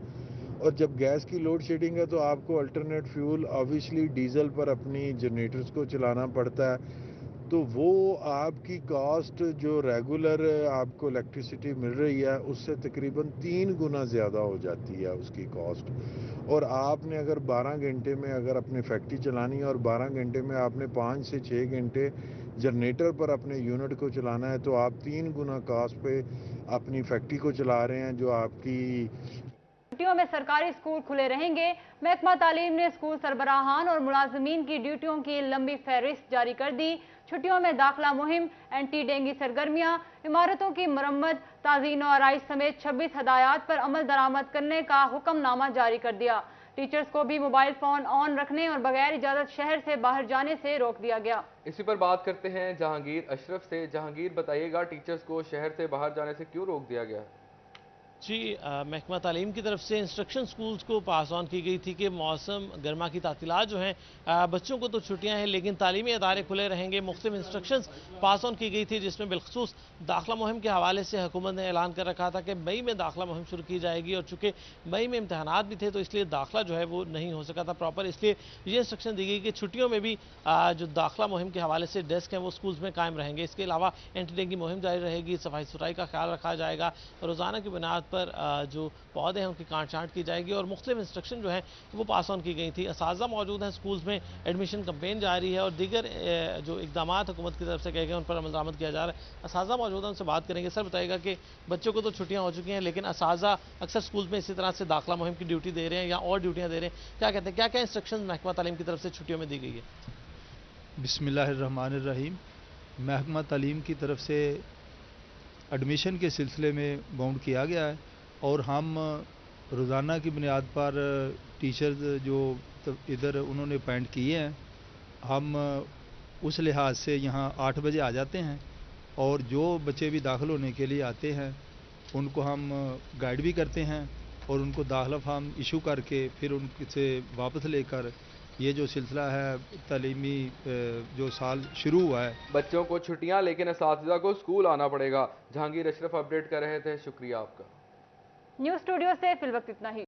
और जब गैस की लोड शेडिंग है तो आपको अल्टरनेट फ्यूल ऑब्वियसली डीजल पर अपनी जनरेटर्स को चलाना पड़ता है, तो वो आपकी कॉस्ट जो रेगुलर आपको इलेक्ट्रिसिटी मिल रही है उससे तकरीबन 3 गुना ज़्यादा हो जाती है उसकी कॉस्ट। और आपने अगर 12 घंटे में अगर अपनी फैक्ट्री चलानी है और 12 घंटे में आपने 5 से 6 घंटे जनरेटर पर अपने यूनिट को चलाना है, तो आप 3 गुना कॉस्ट पे अपनी फैक्ट्री को चला रहे हैं, जो आपकी छुट्टियों में सरकारी स्कूल खुले रहेंगे। महकमा तालीम ने स्कूल सरबराहान और मुलाजमीन की ड्यूटियों की लंबी फहरिस्त जारी कर दी। छुट्टियों में दाखिला मुहिम, एंटी डेंगू सरगर्मियां, इमारतों की मरम्मत, ताज़ीन और आराइश समेत 26 हदायत पर अमल दरामद करने का हुक्मनामा जारी कर दिया। टीचर्स को भी मोबाइल फोन ऑन रखने और बगैर इजाजत शहर से बाहर जाने से रोक दिया गया। इसी पर बात करते हैं जहांगीर अशरफ से। जहांगीर, बताइएगा टीचर्स को शहर से बाहर जाने से क्यों रोक दिया गया? जी, महकमा तालीम की तरफ से इंस्ट्रक्शन स्कूल्स को पास ऑन की गई थी कि मौसम गर्मा की तातीलात जो हैं, बच्चों को तो छुट्टियां हैं लेकिन तालीमी अदारे खुले रहेंगे। मुख्तलिफ इंस्ट्रक्शंस पास ऑन की गई थी, जिसमें बिलखसूस दाखिला मुहिम के हवाले से हुकूमत ने ऐलान कर रखा था कि मई में दाखिला मुहिम शुरू की जाएगी, और चूँकि मई में इम्तहानात भी थे तो इसलिए दाखिला जो है वो नहीं हो सका था प्रॉपर, इसलिए ये इंस्ट्रक्शन दी गई कि छुट्टियों में भी जो दाखिला मुहिम के हवाले से डेस्क हैं वो स्कूल्स में कायम रहेंगे। इसके अलावा एंटी डेंगू मुहिम जारी रहेगी, सफाई सुथराई का ख्याल रखा जाएगा, रोज़ाना की बुनियाद पर जो पौधे हैं उनकी काट छांट की जाएगी और मुख्तलिफ इंस्ट्रक्शन जो हैं वो पास ऑन की गई थी। असातिज़ा मौजूद हैं, स्कूल्स में एडमिशन कैंपेन जारी है और दीगर जो इकदाम हुकूमत की तरफ से कहे गए उन पर अमल दरामद किया जा रहा है। असातिज़ा मौजूद हैं, उनसे बात करेंगे। सर बताइएगा कि बच्चों को तो छुट्टियाँ हो चुकी हैं लेकिन असातिज़ा अक्सर स्कूल में इसी तरह से दाखिला मुहिम की ड्यूटी दे रहे हैं या और ड्यूटियाँ दे रहे हैं, क्या कहते हैं, क्या क्या इंस्ट्रक्शन महकमा तालीम की तरफ से छुट्टियों में दी गई है? बिस्मिल्लाहिर्रहमानिर्रहीम। महकमा तालीम की तरफ से एडमिशन के सिलसिले में बाउंड किया गया है और हम रोज़ाना की बुनियाद पर टीचर्स जो इधर उन्होंने अपॉइंट किए हैं, हम उस लिहाज से यहाँ 8 बजे आ जाते हैं और जो बच्चे भी दाखिल होने के लिए आते हैं उनको हम गाइड भी करते हैं और उनको दाखिला फार्म इशू करके फिर उनसे वापस लेकर ये जो सिलसिला है तालीमी जो साल शुरू हुआ है। बच्चों को छुट्टियां लेकिन असातिज़ा को स्कूल आना पड़ेगा। जहांगीर अशरफ अपडेट कर रहे थे, शुक्रिया आपका। न्यूज़ स्टूडियो से फिल वक्त इतना ही।